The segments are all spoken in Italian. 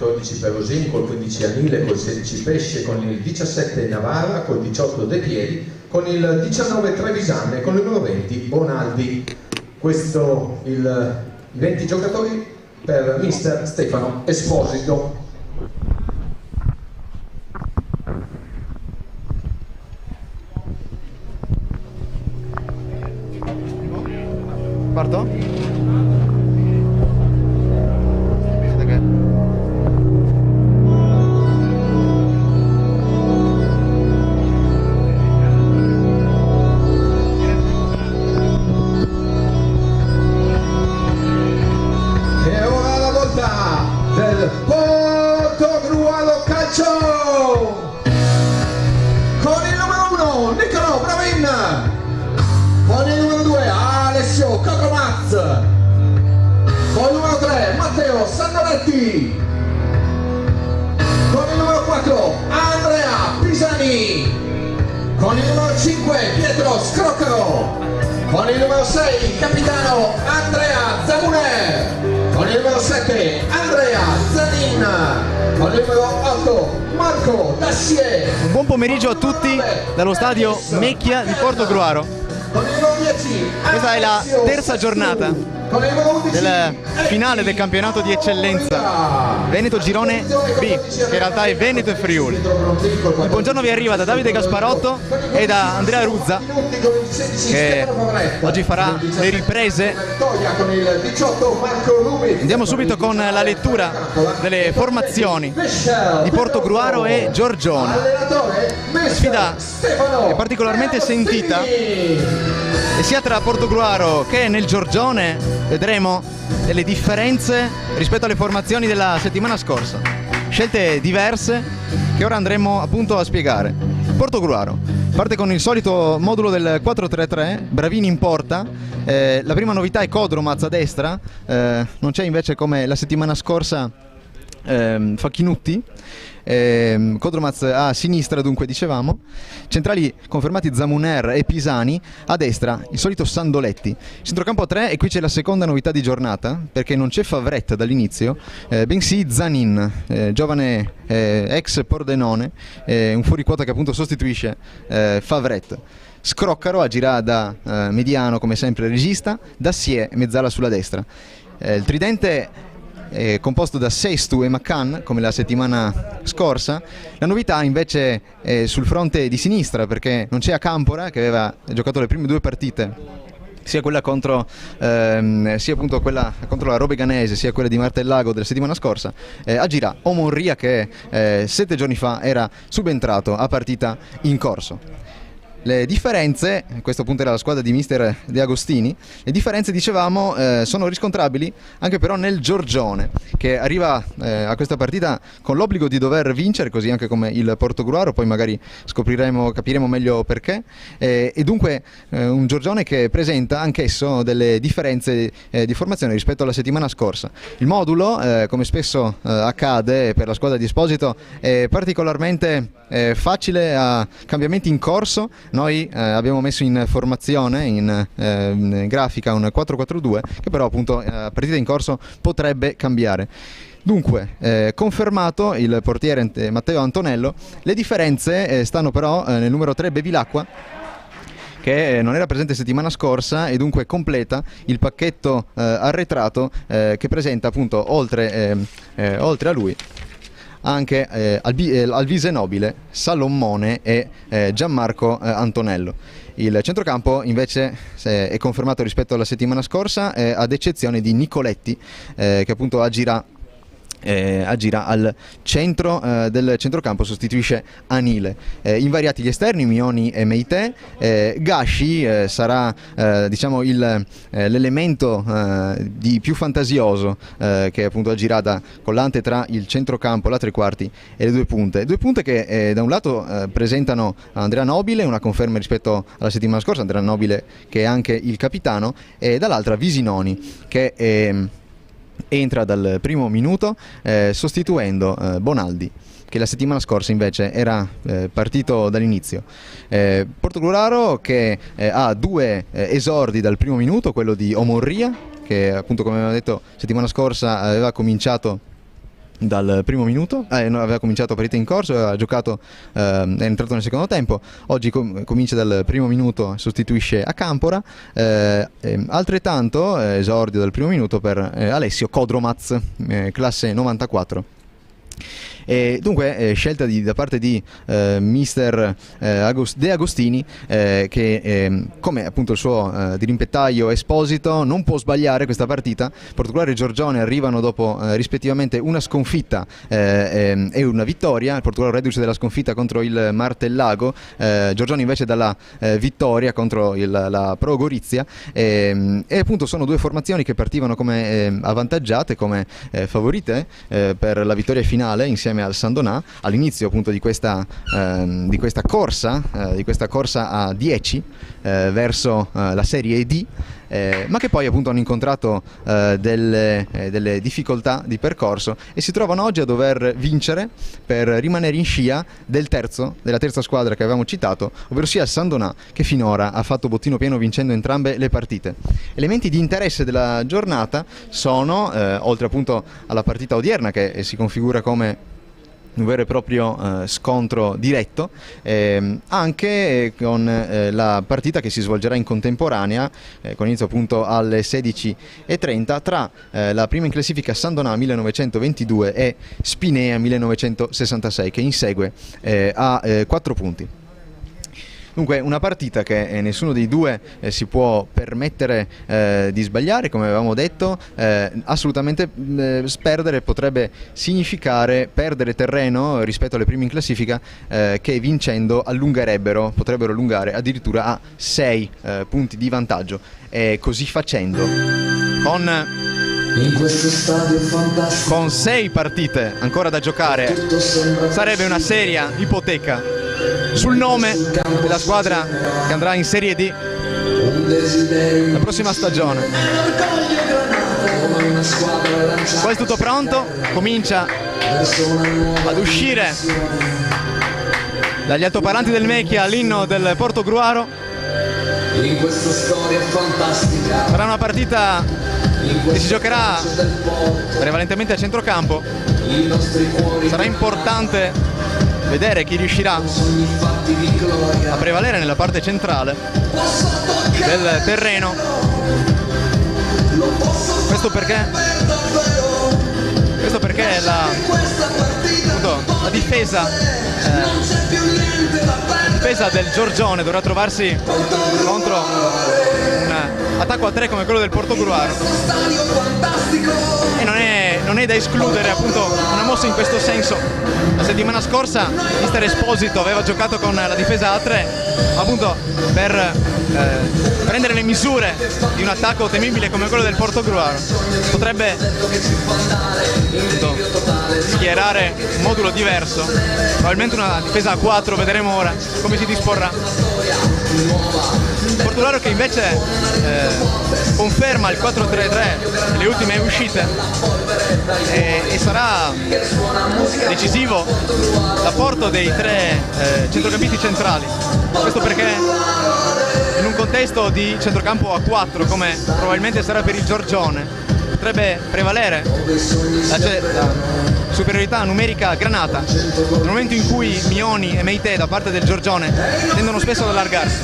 14 Perosin, col 15 Anile, col 16 Pesce, con il 17 Navarra, col 18 De Pieri, con il 19 Trevisan e con il numero 20 Bonaldi. Questo i 20 giocatori per mister Stefano Esposito. Parto? Con il numero 2 Alessio Cocomaz, con il numero 3 Matteo Sandoletti, con il numero 4 Andrea Pisani, con il numero 5 Pietro Scroccaro, con il numero 6 capitano Andrea Zamuner, con il numero 7 Andrea Zanin, con il numero 8 Marco Dassier. Buon pomeriggio a tutti dallo stadio Mecchia di Portogruaro. Questa è la terza giornata del finale del campionato di eccellenza Veneto Girone B, che in realtà è Veneto e Friuli. Il buongiorno vi arriva da Davide Gasparotto e da Andrea Ruzza, che oggi farà le riprese. Andiamo subito con la lettura delle formazioni di Portogruaro e Giorgione. La sfida è particolarmente sentita, e sia tra Portogruaro che nel Giorgione vedremo delle differenze rispetto alle formazioni della settimana scorsa. Scelte diverse che ora andremo appunto a spiegare. Portogruaro parte con il solito modulo del 4-3-3, Bravini in porta. La prima novità è Kodromaz a destra, non c'è invece come la settimana scorsa Facchinutti. Kodromaz a sinistra, dunque dicevamo. Centrali confermati Zamuner e Pisani. A destra il solito Sandoletti. Centrocampo a 3, e qui c'è la seconda novità di giornata, perché non c'è Favret dall'inizio, bensì Zanin, giovane ex Pordenone, un fuoriquota che appunto sostituisce Favret. Scroccaro agirà da mediano, come sempre regista. Dassier mezzala sulla destra. Il tridente è composto da Sestu e McCann, come la settimana scorsa. La novità invece è sul fronte di sinistra, perché non c'è Acampora, che aveva giocato le prime due partite, sia quella contro sia appunto quella contro la Robeganese, sia quella di Martellago della settimana scorsa. Agirà Omonria, che 7 giorni fa era subentrato a partita in corso. Le differenze, questo appunto era la squadra di mister De Agostini, le differenze dicevamo sono riscontrabili anche però nel Giorgione, che arriva a questa partita con l'obbligo di dover vincere, così anche come il Portogruaro, poi magari capiremo meglio perché, e dunque un Giorgione che presenta anch'esso delle differenze di formazione rispetto alla settimana scorsa. Il modulo, come spesso accade per la squadra di Esposito, è particolarmente facile a cambiamenti in corso. Noi abbiamo messo in formazione, in grafica, un 4-4-2 che però appunto a partita in corso potrebbe cambiare. Dunque, confermato il portiere Matteo Antonello. Le differenze stanno però nel numero 3 Bevilacqua, che non era presente settimana scorsa e dunque completa il pacchetto arretrato che presenta appunto oltre a lui anche Alvise Nobile, Salommone e Gianmarco Antonello. Il centrocampo invece è confermato rispetto alla settimana scorsa, ad eccezione di Nicoletti, che appunto agirà al centro del centrocampo, sostituisce Anile. Invariati gli esterni, Mioni e Meite. Gasci sarà diciamo l'elemento di più fantasioso, che appunto agirà da collante tra il centrocampo, la tre quarti e le due punte che da un lato presentano Andrea Nobile, una conferma rispetto alla settimana scorsa, Andrea Nobile che è anche il capitano, e dall'altra Visinoni, che entra dal primo minuto sostituendo Bonaldi, che la settimana scorsa invece era partito dall'inizio. Portogruaro che ha due esordi dal primo minuto, quello di Omonria, che appunto come abbiamo detto settimana scorsa aveva cominciato dal primo minuto, aveva cominciato partita in corso, aveva giocato, è entrato nel secondo tempo, oggi comincia dal primo minuto, sostituisce a Campora, altrettanto esordio dal primo minuto per Alessio Kodromaz, classe 94. Dunque scelta da parte di mister De Agostini, che come appunto il suo dirimpettaio Esposito non può sbagliare questa partita. Portogallo e Giorgione arrivano dopo rispettivamente una sconfitta e una vittoria. Il Portogallo reduce dalla sconfitta contro il Martellago, Giorgione invece dalla vittoria contro la Pro Gorizia, e appunto sono due formazioni che partivano come avvantaggiate, come favorite per la vittoria finale insieme al Sandonà all'inizio appunto di questa corsa a 10 verso la Serie D, ma che poi appunto hanno incontrato delle difficoltà di percorso e si trovano oggi a dover vincere per rimanere in scia della terza squadra che avevamo citato, ovvero sia il Sandonà, che finora ha fatto bottino pieno vincendo entrambe le partite. Elementi di interesse della giornata sono, oltre appunto alla partita odierna che si configura come un vero e proprio scontro diretto, anche con la partita che si svolgerà in contemporanea, con inizio appunto alle 16:30, tra la prima in classifica Sandonà 1922 e Spinea 1966, che insegue a 4 punti. Dunque una partita che nessuno dei due si può permettere di sbagliare, come avevamo detto. Assolutamente perdere potrebbe significare perdere terreno rispetto alle prime in classifica, che vincendo potrebbero allungare addirittura a 6 punti di vantaggio, e così facendo con 6 partite ancora da giocare sarebbe una seria ipoteca sul nome della squadra che andrà in Serie D la prossima stagione. Poi è tutto pronto, comincia ad uscire dagli altoparlanti del Mechia l'inno del Portogruaro. Sarà una partita che si giocherà prevalentemente a centrocampo. Sarà importante vedere chi riuscirà a prevalere nella parte centrale del terreno. Questo perché la difesa del Giorgione dovrà trovarsi contro un attacco a 3 come quello del Portogruaro, e non è da escludere appunto una mossa in questo senso. La settimana scorsa mister Esposito aveva giocato con la difesa a 3 appunto per prendere le misure di un attacco temibile come quello del Portogruaro. Potrebbe appunto schierare un modulo diverso, probabilmente una difesa a 4, vedremo ora come si disporrà. Portogruaro che invece conferma il 4-3-3 nelle ultime uscite, e sarà decisivo l'apporto dei 3 centrocampisti centrali. Questo perché in un contesto di centrocampo a 4, come probabilmente sarà per il Giorgione, potrebbe prevalere la superiorità numerica granata, nel momento in cui Mioni e Meite da parte del Giorgione tendono spesso ad allargarsi.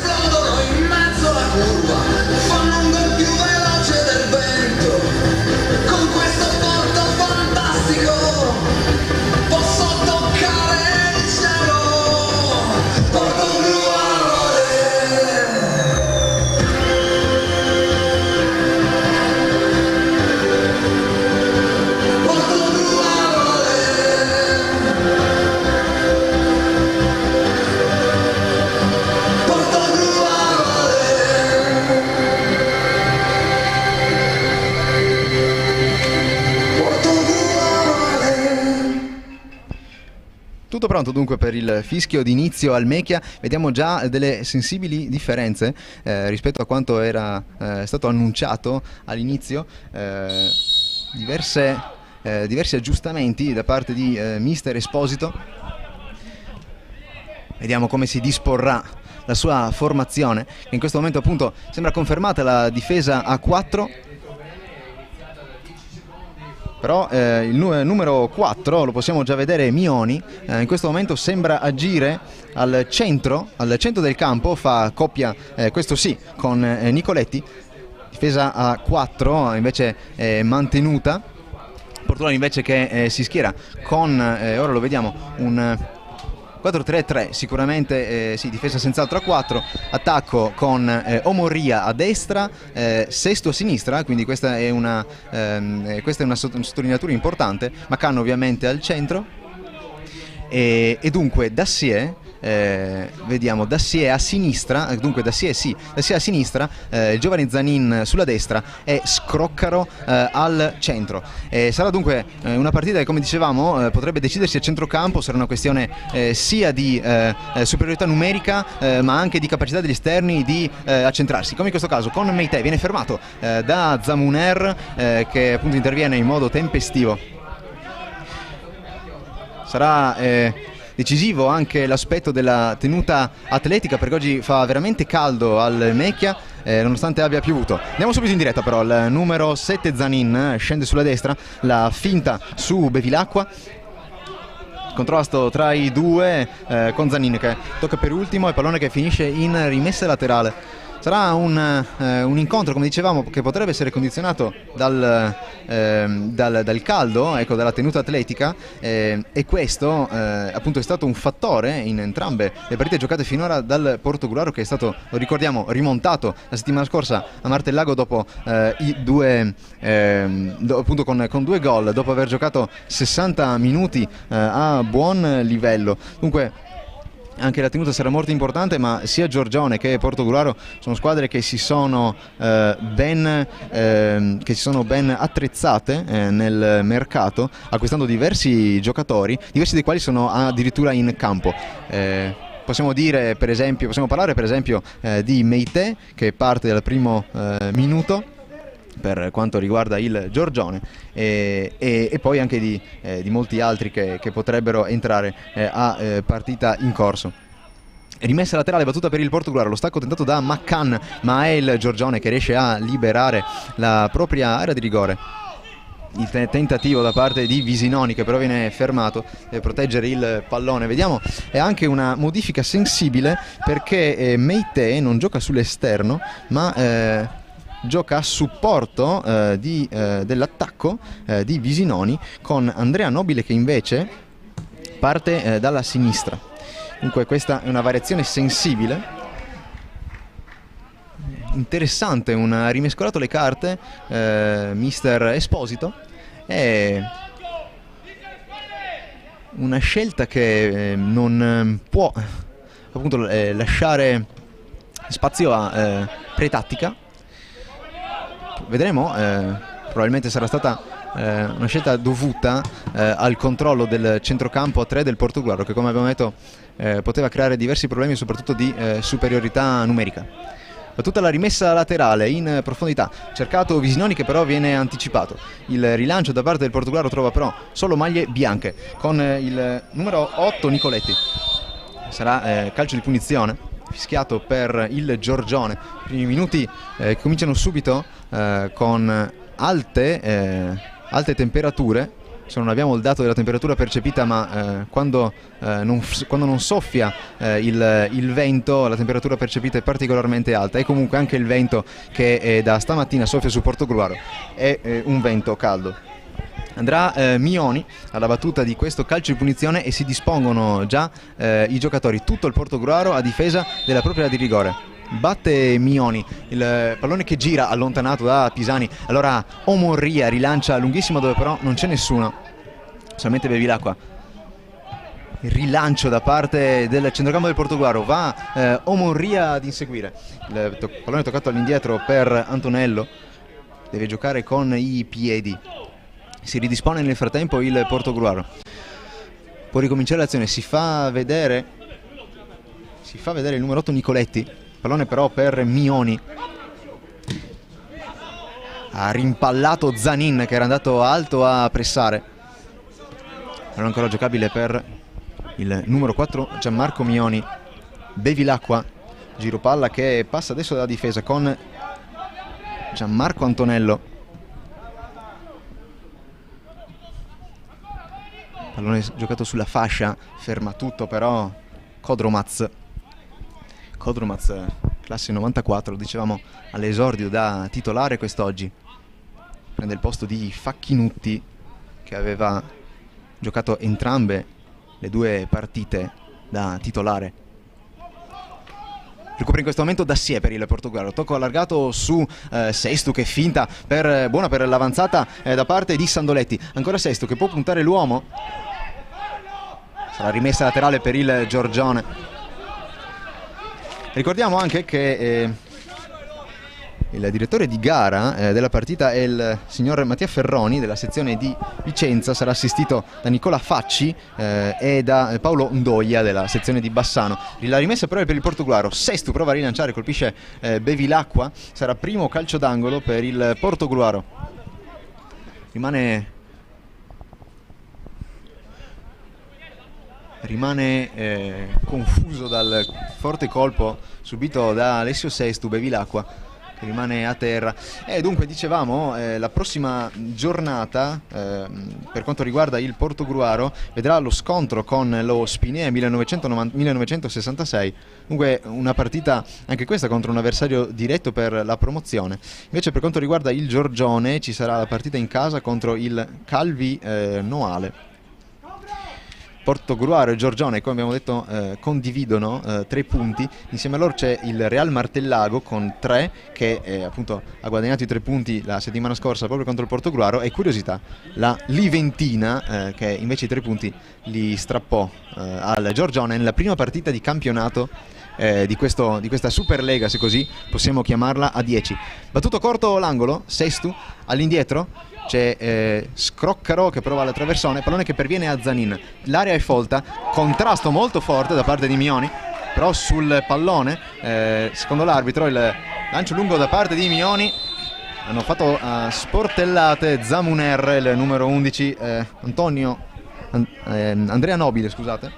Tutto pronto dunque per il fischio d'inizio al Mechia. Vediamo già delle sensibili differenze rispetto a quanto era stato annunciato all'inizio, diversi aggiustamenti da parte di mister Esposito. Vediamo come si disporrà la sua formazione, che in questo momento appunto sembra confermata la difesa a 4. però il numero 4 lo possiamo già vedere, Mioni, in questo momento sembra agire al centro del campo, fa coppia, questo sì, con Nicoletti, difesa a 4 invece mantenuta, Portogallo invece che si schiera con, ora lo vediamo, un 4-3-3, sicuramente sì, difesa senz'altro a 4, attacco con Omorria a destra, Sesto a sinistra, quindi questa è una sottolineatura importante, Macano ovviamente al centro, e dunque Dassier, vediamo Dassier a sinistra, dunque Dassier a sinistra, Giovanni Zanin sulla destra e Scroccaro al centro. Sarà dunque una partita che, come dicevamo, potrebbe decidersi a centrocampo, sarà una questione sia di superiorità numerica ma anche di capacità degli esterni di accentrarsi, come in questo caso con Meite, viene fermato da Zamuner che appunto interviene in modo tempestivo. Sarà decisivo anche l'aspetto della tenuta atletica, perché oggi fa veramente caldo al Mecchia, nonostante abbia piovuto. Andiamo subito in diretta però, il numero 7 Zanin scende sulla destra, la finta su Bevilacqua, contrasto tra i due con Zanin che tocca per ultimo, e pallone che finisce in rimessa laterale. Sarà un incontro, come dicevamo, che potrebbe essere condizionato dal caldo, ecco, dalla tenuta atletica, e questo appunto è stato un fattore in entrambe le partite giocate finora dal Portogruaro, che è stato, lo ricordiamo, rimontato la settimana scorsa a Martellago dopo appunto con 2 gol, dopo aver giocato 60 minuti a buon livello. Dunque anche la tenuta sarà molto importante, ma sia Giorgione che Portogruaro sono squadre che si sono ben attrezzate nel mercato, acquistando diversi giocatori, diversi dei quali sono addirittura in campo. Possiamo parlare per esempio di Meite, che parte dal primo minuto per quanto riguarda il Giorgione, e poi anche di molti altri che potrebbero entrare a partita in corso. Rimessa laterale battuta per il Portogruaro, lo stacco tentato da McCann, ma è il Giorgione che riesce a liberare la propria area di rigore. Il tentativo da parte di Visinoni, che però viene fermato, per proteggere il pallone. Vediamo, è anche una modifica sensibile, perché Meite non gioca sull'esterno ma gioca a supporto dell'attacco di Visinoni, con Andrea Nobile che invece parte dalla sinistra. Dunque questa è una variazione sensibile, interessante, ha rimescolato le carte mister Esposito, è una scelta che non può appunto lasciare spazio a pretattica. Vedremo, probabilmente sarà stata una scelta dovuta al controllo del centrocampo a 3 del Portogruaro, che, come abbiamo detto, poteva creare diversi problemi, soprattutto di superiorità numerica. Battuta la rimessa laterale in profondità, cercato Visinoni, che però viene anticipato. Il rilancio da parte del Portogruaro trova però solo maglie bianche, con il numero 8 Nicoletti. Sarà calcio di punizione fischiato per il Giorgione. I primi minuti cominciano subito con alte temperature. Se non abbiamo il dato della temperatura percepita, ma quando non soffia il vento, la temperatura percepita è particolarmente alta, e comunque anche il vento che da stamattina soffia su Portogruaro è un vento caldo. Andrà Mioni alla battuta di questo calcio di punizione e si dispongono già i giocatori, tutto il Portogruaro a difesa della propria area di rigore. Batte Mioni, il pallone che gira allontanato da Pisani, allora Omorria rilancia lunghissimo, dove però non c'è nessuno, solamente Bevilacqua. Il rilancio da parte del centrocampo del Portogruaro, va Omorria ad inseguire, il pallone toccato all'indietro per Antonello, deve giocare con i piedi. Si ridispone nel frattempo il Portogruaro, può ricominciare l'azione, si fa vedere il numero 8 Nicoletti, pallone però per Mioni, ha rimpallato Zanin che era andato alto a pressare, non ancora giocabile per il numero 4 Gianmarco Mioni. Bevilacqua, giro palla che passa adesso dalla difesa con Gianmarco Antonello. Pallone giocato sulla fascia, ferma tutto però Kodromaz, classe 94, lo dicevamo all'esordio da titolare quest'oggi. Prende il posto di Facchinutti, che aveva giocato entrambe le 2 partite da titolare. Recupera in questo momento Dassier per il Portogallo, tocco allargato su Sestu, che finta buona per l'avanzata da parte di Sandoletti. Ancora Sestu che può puntare l'uomo, sarà rimessa laterale per il Giorgione. Ricordiamo anche che il direttore di gara della partita è il signor Mattia Ferroni della sezione di Vicenza, sarà assistito da Nicola Facci e da Paolo Ndoia della sezione di Bassano. La rimessa però è per il Portogallo. Sestu prova a rilanciare, colpisce Bevilacqua, sarà primo calcio d'angolo per il Portogallo. Rimane confuso dal forte colpo subito da Alessio Sestu. Bevilacqua che rimane a terra. E dunque dicevamo la prossima giornata per quanto riguarda il Portogruaro vedrà lo scontro con lo Spinea 1966, dunque una partita anche questa contro un avversario diretto per la promozione. Invece per quanto riguarda il Giorgione ci sarà la partita in casa contro il Calvi Noale. Portogruaro e Giorgione, come abbiamo detto, condividono 3 punti. Insieme a loro c'è il Real Martellago con 3, che appunto ha guadagnato i 3 punti la settimana scorsa proprio contro il Portogruaro. E curiosità, la Liventina che invece i 3 punti li strappò al Giorgione nella prima partita di campionato di questa Superlega, se così possiamo chiamarla, a 10. Battuto corto l'angolo, Sestu all'indietro. C'è Scroccaro che prova la traversone, pallone che perviene a Zanin. L'area è folta, contrasto molto forte da parte di Mioni, però sul pallone, secondo l'arbitro, il lancio lungo da parte di Mioni. Hanno fatto sportellate Zamuner, il numero 11, Andrea Nobile, scusate. È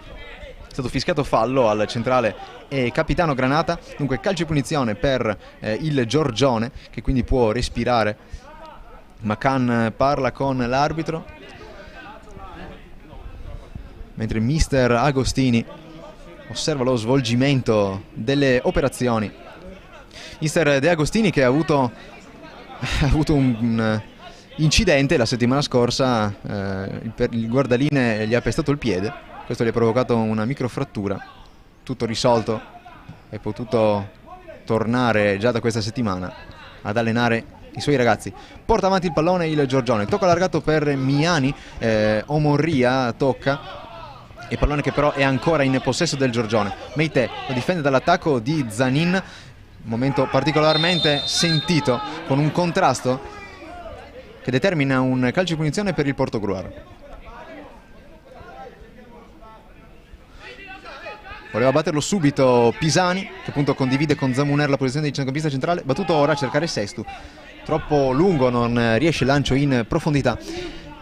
stato fischiato fallo al centrale e capitano Granata. Dunque calcio di punizione per il Giorgione, che quindi può respirare. Macan parla con l'arbitro, mentre mister Agostini osserva lo svolgimento delle operazioni. Mister De Agostini che ha avuto un incidente la settimana scorsa, il guardaline gli ha pestato il piede, questo gli ha provocato una microfrattura. Tutto risolto, è potuto tornare già da questa settimana ad allenare i suoi ragazzi. Porta avanti il pallone il Giorgione, tocca allargato per Miani, Omorria tocca, e pallone che però è ancora in possesso del Giorgione. Meite lo difende dall'attacco di Zanin, momento particolarmente sentito con un contrasto che determina un calcio di punizione per il Portogruaro. Voleva batterlo subito Pisani, che appunto condivide con Zamuner la posizione di centrocampista centrale. Battuto ora a cercare Sestu, troppo lungo, non riesce il lancio in profondità.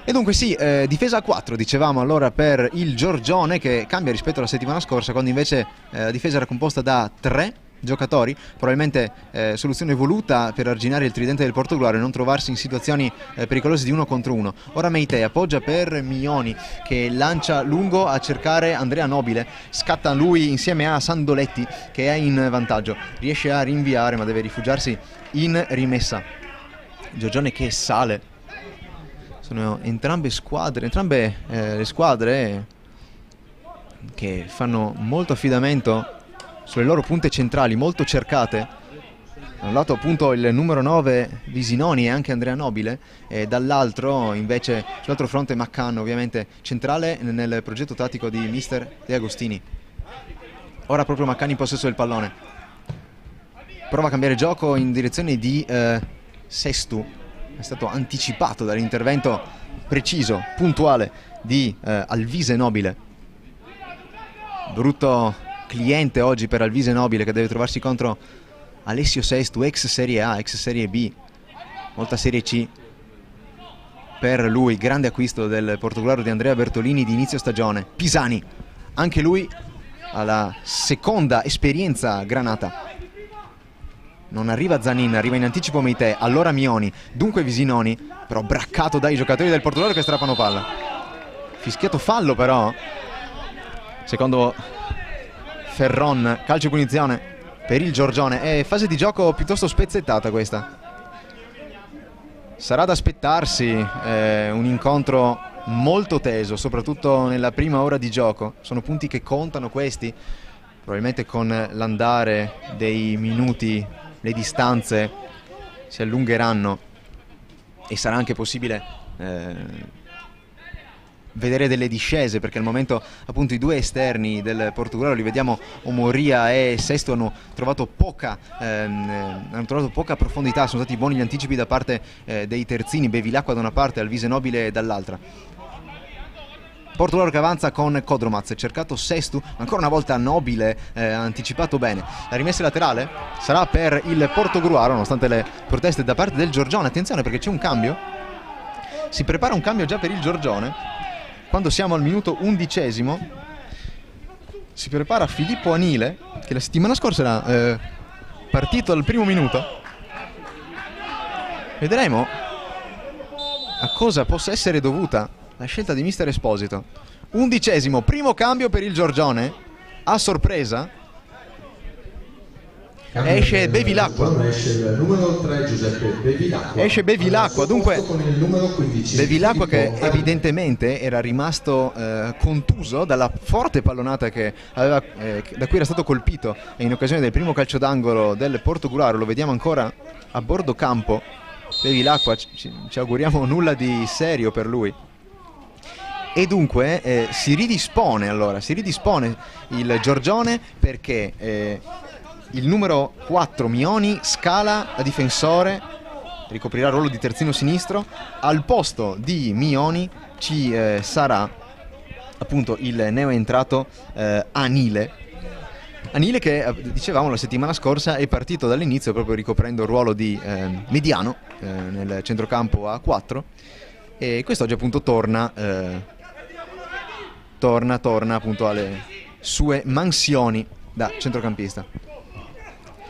E dunque sì, difesa a 4 dicevamo allora per il Giorgione, che cambia rispetto alla settimana scorsa, quando invece la difesa era composta da 3 giocatori, probabilmente soluzione voluta per arginare il tridente del Portogruaro e non trovarsi in situazioni pericolose di 1 contro 1. Ora Meite appoggia per Mioni, che lancia lungo a cercare Andrea Nobile, scatta lui insieme a Sandoletti che è in vantaggio, riesce a rinviare ma deve rifugiarsi in rimessa. Giorgione che sale, sono entrambe le squadre che fanno molto affidamento sulle loro punte centrali, molto cercate. Da un lato appunto il numero 9 Visinoni e anche Andrea Nobile, e dall'altro invece sull'altro fronte Macan, ovviamente centrale nel progetto tattico di mister De Agostini. Ora proprio Macan in possesso del pallone, prova a cambiare gioco in direzione di Sestu, è stato anticipato dall'intervento preciso, puntuale di Alvise Nobile. Brutto cliente oggi per Alvise Nobile, che deve trovarsi contro Alessio Sestu, ex Serie A, ex Serie B, molta Serie C per lui. Grande acquisto del Portogruaro di Andrea Bertolini di inizio stagione. Pisani, anche lui alla seconda esperienza granata. Non arriva Zanin, arriva in anticipo Meite, allora Mioni, dunque Visinoni, però braccato dai giocatori del Portogruaro che strappano palla. Fischiato fallo però, secondo Ferron, calcio di punizione per il Giorgione. È fase di gioco piuttosto spezzettata questa. Sarà da aspettarsi un incontro molto teso, soprattutto nella prima ora di gioco. Sono punti che contano questi, probabilmente con l'andare dei minuti le distanze si allungheranno e sarà anche possibile vedere delle discese, perché al momento appunto i due esterni del Portogallo li vediamo, Omoria e Sesto, hanno trovato poca profondità. Sono stati buoni gli anticipi da parte dei terzini, Bevilacqua da una parte, Alvise Nobile dall'altra. Portogallo che avanza con Kodromac, cercato Sestu, ancora una volta Nobile, ha anticipato bene. La rimessa laterale sarà per il Portogruaro, nonostante le proteste da parte del Giorgione. Attenzione, perché c'è un cambio, si prepara un cambio già per il Giorgione. Quando siamo al minuto 11, si prepara Filippo Anile, che la settimana scorsa era partito al primo minuto. Vedremo a cosa possa essere dovuta la scelta di mister Esposito. 11, primo cambio per il Giorgione, a sorpresa. Esce Bevilacqua. Esce il numero 3 Giuseppe Bevilacqua. Esce Bevilacqua, dunque con il numero 15. Bevilacqua che Filippo evidentemente era rimasto contuso dalla forte pallonata che aveva, da cui era stato colpito in occasione del primo calcio d'angolo del Portogruaro. Lo vediamo ancora a bordo campo. Bevilacqua, ci auguriamo nulla di serio per lui. E dunque si ridispone il Giorgione, perché il numero 4 Mioni scala a difensore, ricoprirà il ruolo di terzino sinistro. Al posto di Mioni ci sarà appunto il neoentrato Anile che dicevamo la settimana scorsa è partito dall'inizio proprio ricoprendo il ruolo di mediano nel centrocampo a 4, e quest'oggi appunto torna appunto alle sue mansioni da centrocampista.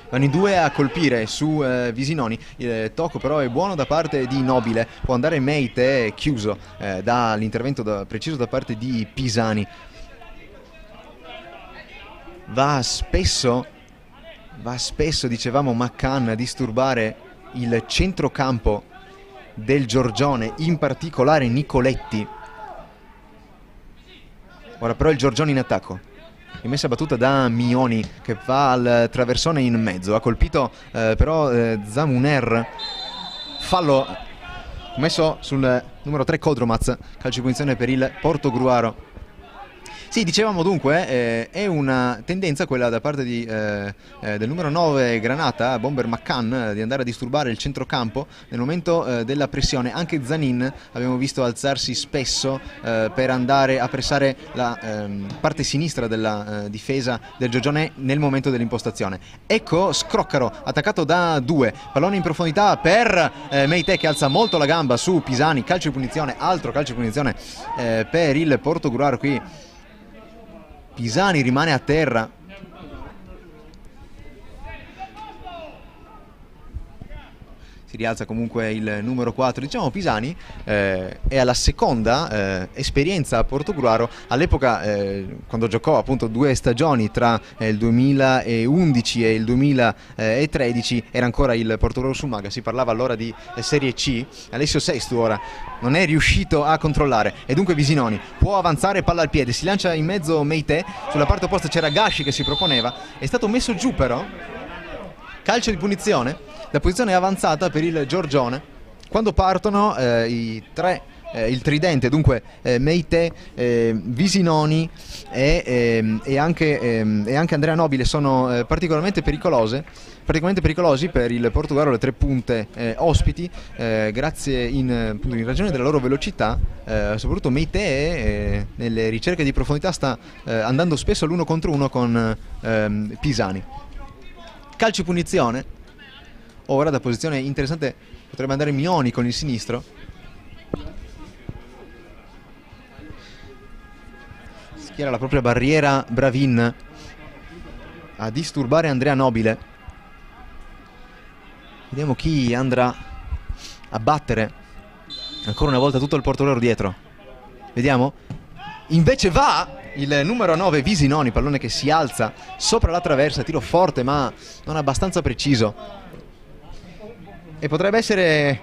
Vanno in due a colpire su Visinoni. Il tocco però è buono da parte di Nobile, può andare Meite, chiuso dall'intervento preciso da parte di Pisani. Va spesso dicevamo McCann a disturbare il centrocampo del Giorgione, in particolare Nicoletti. Ora però il Giorgione in attacco, rimessa battuta da Mioni che va al traversone in mezzo, ha colpito però Zamuner. Fallo messo sul numero 3 Kodromac, calcio di punizione per il Portogruaro. Sì, dicevamo dunque, è una tendenza quella da parte del numero 9 Granata, Bomber McCann, di andare a disturbare il centrocampo nel momento della pressione. Anche Zanin abbiamo visto alzarsi spesso per andare a pressare la parte sinistra della difesa del Giorgione nel momento dell'impostazione. Ecco Scroccaro, attaccato da 2, pallone in profondità per Meite che alza molto la gamba su Pisani, calcio di punizione, altro calcio di punizione per il Portogruaro qui. Pisani rimane a terra. Si rialza comunque il numero 4. Diciamo Pisani è alla seconda esperienza a Portogruaro. All'epoca quando giocò appunto 2 stagioni tra il 2011 e il 2013 era ancora il Portogruaro Sumaga, si parlava allora di Serie C. Alessio Sestu ora non è riuscito a controllare e dunque Visinoni può avanzare, palla al piede, si lancia in mezzo Meite, sulla parte opposta c'era Gashi che si proponeva, è stato messo giù però, calcio di punizione. La posizione è avanzata per il Giorgione. Quando partono i tre, il tridente, dunque Meite, Visinoni e anche Andrea Nobile sono particolarmente pericolosi per il Portogallo. Le 3 punte ospiti, grazie in ragione della loro velocità, soprattutto Meite nelle ricerche di profondità sta andando spesso all'1 contro 1 con Pisani. Calcio punizione. Ora da posizione interessante potrebbe andare Mioni con il sinistro. Schiera la propria barriera Bravin a disturbare Andrea Nobile. Vediamo chi andrà a battere ancora una volta tutto il Portogruaro dietro. Vediamo invece va il numero 9 Visinoni, pallone che si alza sopra la traversa, tiro forte ma non abbastanza preciso, e potrebbe essere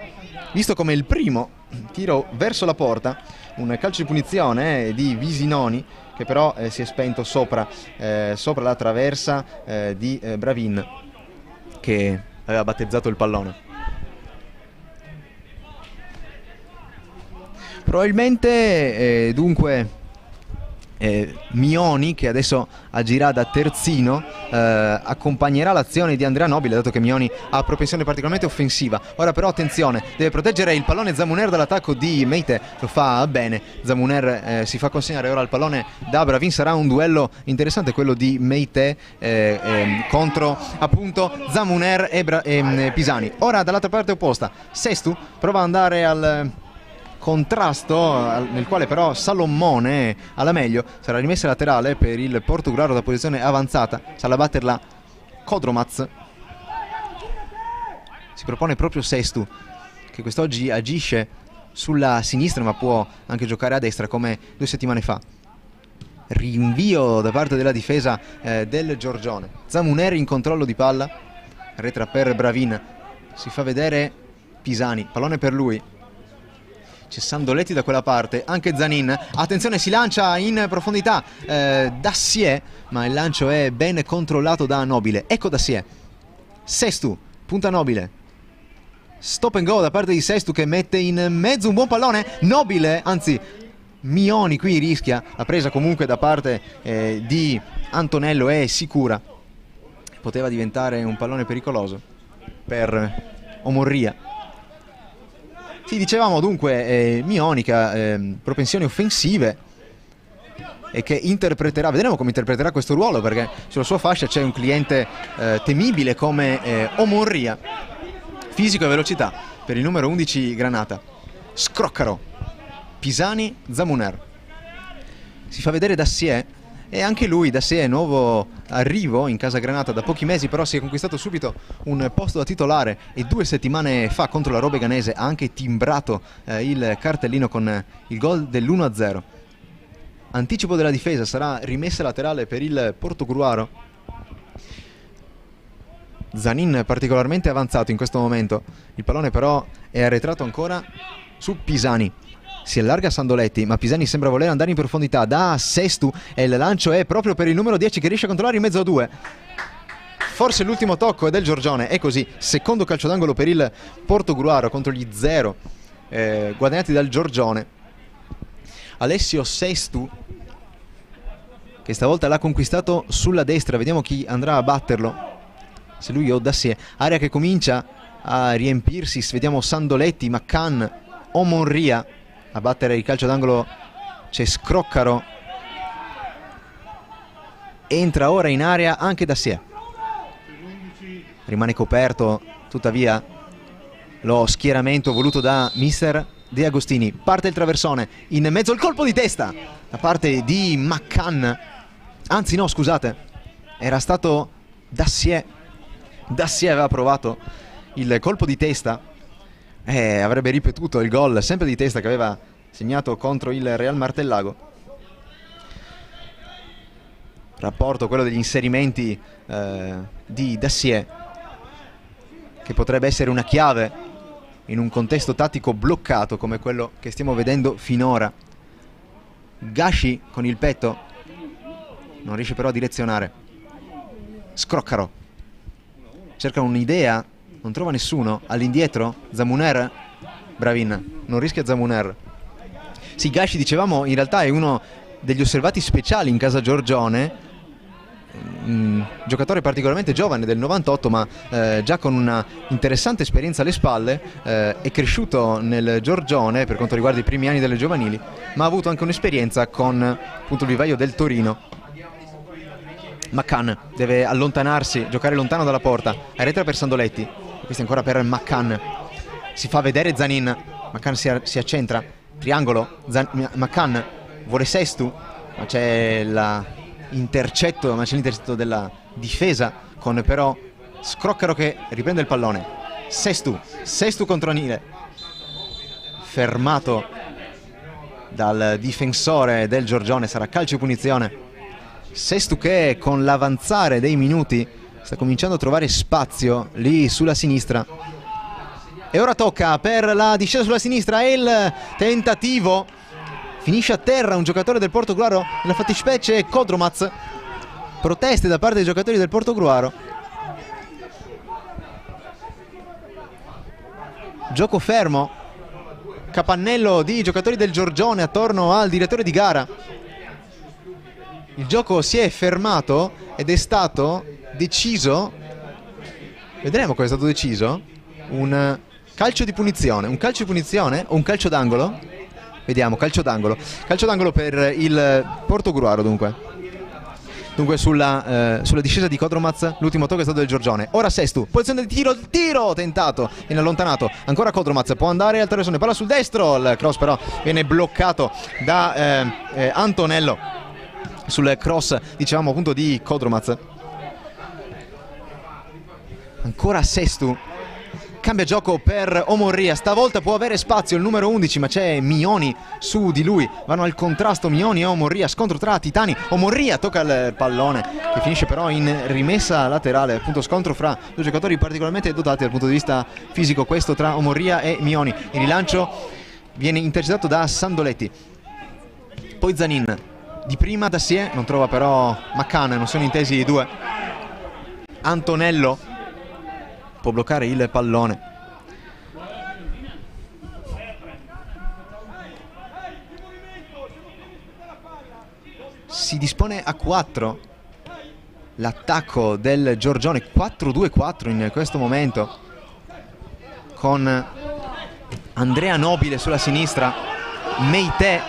visto come il primo tiro verso la porta, un calcio di punizione di Visinoni che però si è spento sopra la traversa di Bravin, che aveva battezzato il pallone. Probabilmente dunque Mioni, che adesso agirà da terzino, accompagnerà l'azione di Andrea Nobile, dato che Mioni ha propensione particolarmente offensiva. Ora però attenzione, deve proteggere il pallone Zamuner dall'attacco di Meite, lo fa bene. Zamuner si fa consegnare ora il pallone da Bravin. Sarà un duello interessante quello di Meite contro appunto Zamuner e Pisani. Ora dall'altra parte opposta Sestu prova ad andare al contrasto, nel quale però Salomone alla meglio. Sarà rimessa laterale per il Portogruaro da posizione avanzata, sarà a batterla Kodromaz. Si propone proprio Sestu, che quest'oggi agisce sulla sinistra ma può anche giocare a destra come 2 settimane fa. Rinvio da parte della difesa del Giorgione. Zamuner in controllo di palla, retra per Bravin, si fa vedere Pisani, pallone per lui. C'è Sandoletti da quella parte, anche Zanin. Attenzione, si lancia in profondità Dassier, ma il lancio è ben controllato da Nobile. Ecco Dassier. Sestu, punta Nobile. Stop and go da parte di Sestu, che mette in mezzo un buon pallone. Nobile, anzi Mioni qui rischia. La presa comunque da parte di Antonello è sicura. Poteva diventare un pallone pericoloso per Omorria. Sì, dicevamo dunque Mioni che ha propensioni offensive e che interpreterà, vedremo come interpreterà questo ruolo, perché sulla sua fascia c'è un cliente temibile come Omorria. Fisico e velocità per il numero 11 Granata. Scroccaro, Pisani, Zamuner. Si fa vedere Dassier, e anche lui, Dassier, nuovo arrivo in casa Granata da pochi mesi, però si è conquistato subito un posto da titolare e 2 settimane fa contro la Robeganese ha anche timbrato il cartellino con il gol dell'1-0. Anticipo della difesa, sarà rimessa laterale per il Portogruaro. Zanin particolarmente avanzato in questo momento, il pallone però è arretrato ancora su Pisani. Si allarga Sandoletti, ma Pisani sembra voler andare in profondità da Sestu, e il lancio è proprio per il numero 10 che riesce a controllare in mezzo a 2. Forse l'ultimo tocco è del Giorgione, è così. Secondo calcio d'angolo per il Portogruaro contro gli 0 guadagnati dal Giorgione. Alessio Sestu, che stavolta l'ha conquistato sulla destra, vediamo chi andrà a batterlo, se lui o Dassier. Area che comincia a riempirsi, vediamo Sandoletti, Maccan, Omonria. A battere il calcio d'angolo c'è Scroccaro. Entra ora in area anche Dassier. Rimane coperto tuttavia lo schieramento voluto da mister De Agostini. Parte il traversone, in mezzo al colpo di testa da parte di Maccan. Anzi no, scusate, era stato Dassier. Dassier aveva provato il colpo di testa. Avrebbe ripetuto il gol sempre di testa che aveva segnato contro il Real Martellago. Rapporto quello degli inserimenti di Dassier, che potrebbe essere una chiave in un contesto tattico bloccato come quello che stiamo vedendo finora. Gashi con il petto non riesce però a direzionare. Scroccaro cerca un'idea, non trova nessuno. All'indietro Zamuner, Bravin, non rischia Zamuner. Sì, Gashi, dicevamo, in realtà è uno degli osservati speciali in casa Giorgione, un giocatore particolarmente giovane del 98, ma già con una interessante esperienza alle spalle. È cresciuto nel Giorgione per quanto riguarda i primi anni delle giovanili, ma ha avuto anche un'esperienza con appunto il vivaio del Torino. Maccan deve allontanarsi, giocare lontano dalla porta. Arretra per Sandoletti, questo ancora per Maccan. Si fa vedere Zanin, Maccan si accentra, triangolo, Maccan vuole Sestu, ma c'è l'intercetto della difesa, con però Scroccaro che riprende il pallone. Sestu contro Nile, fermato dal difensore del Giorgione. Sarà calcio e punizione. Sestu che con l'avanzare dei minuti sta cominciando a trovare spazio lì sulla sinistra. E ora tocca per la discesa sulla sinistra e il tentativo. Finisce a terra un giocatore del Portogruaro, nella fattispecie Kodromaz. Proteste da parte dei giocatori del Portogruaro. Gioco fermo, capannello di giocatori del Giorgione attorno al direttore di gara. Il gioco si è fermato ed è stato deciso, vedremo cosa è stato deciso, un calcio di punizione. Un calcio di punizione o un calcio d'angolo? Vediamo, calcio d'angolo. Calcio d'angolo per il Portogruaro dunque. Dunque sulla discesa di Kodromaz l'ultimo tocco è stato del Giorgione. Ora Sestu, posizione di tiro, il tiro tentato, viene allontanato, ancora Kodromaz, può andare al traversone, palla sul destro, il cross però viene bloccato da Antonello sul cross, diciamo appunto di Kodromaz. Ancora Sestu, cambia gioco per Omorria, stavolta può avere spazio il numero 11 ma c'è Mioni su di lui, vanno al contrasto Mioni e Omorria, scontro tra titani. Omorria tocca il pallone che finisce però in rimessa laterale, appunto scontro fra due giocatori particolarmente dotati dal punto di vista fisico, questo tra Omorria e Mioni. Il rilancio viene intercettato da Sandoletti, poi Zanin di prima da Sie, non trova però McCann, non sono intesi i due. Antonello può bloccare il pallone. Si dispone a 4 l'attacco del Giorgione, 4-2-4 in questo momento, con Andrea Nobile sulla sinistra, Meite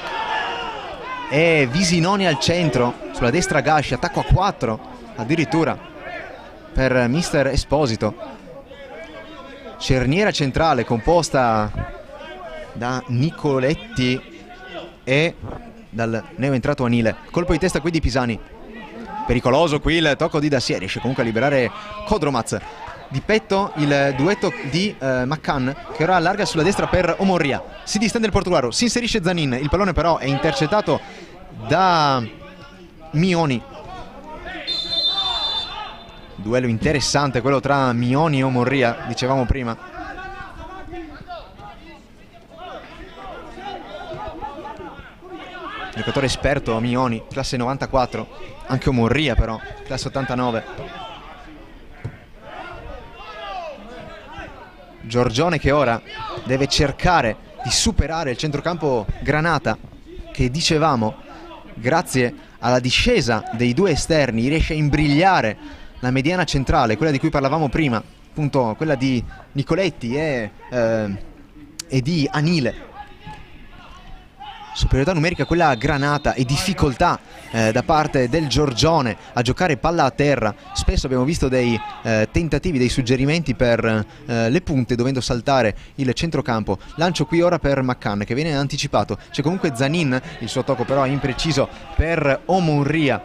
e Visinoni al centro, sulla destra Gasci, attacco a 4 addirittura per mister Esposito. Cerniera centrale composta da Nicoletti e dal neoentrato Anile. Colpo di testa qui di Pisani. Pericoloso qui il tocco di Dacier, riesce comunque a liberare Kodromaz. Di petto il duetto di McCann che ora allarga sulla destra per Omorria. Si distende il Portogruaro, si inserisce Zanin, il pallone però è intercettato da Mioni. Duello interessante quello tra Mioni e Omorria, dicevamo prima. Giocatore esperto Mioni, classe 94, anche Omorria però, classe 89. Giorgione che ora deve cercare di superare il centrocampo Granata, che dicevamo, grazie alla discesa dei due esterni, riesce a imbrigliare la mediana centrale, quella di cui parlavamo prima, appunto quella di Nicoletti e di Anile. Superiorità numerica quella Granata e difficoltà da parte del Giorgione a giocare palla a terra. Spesso abbiamo visto dei tentativi, dei suggerimenti per le punte dovendo saltare il centrocampo. Lancio qui ora per McCann che viene anticipato. C'è comunque Zanin, il suo tocco però è impreciso per Omorria.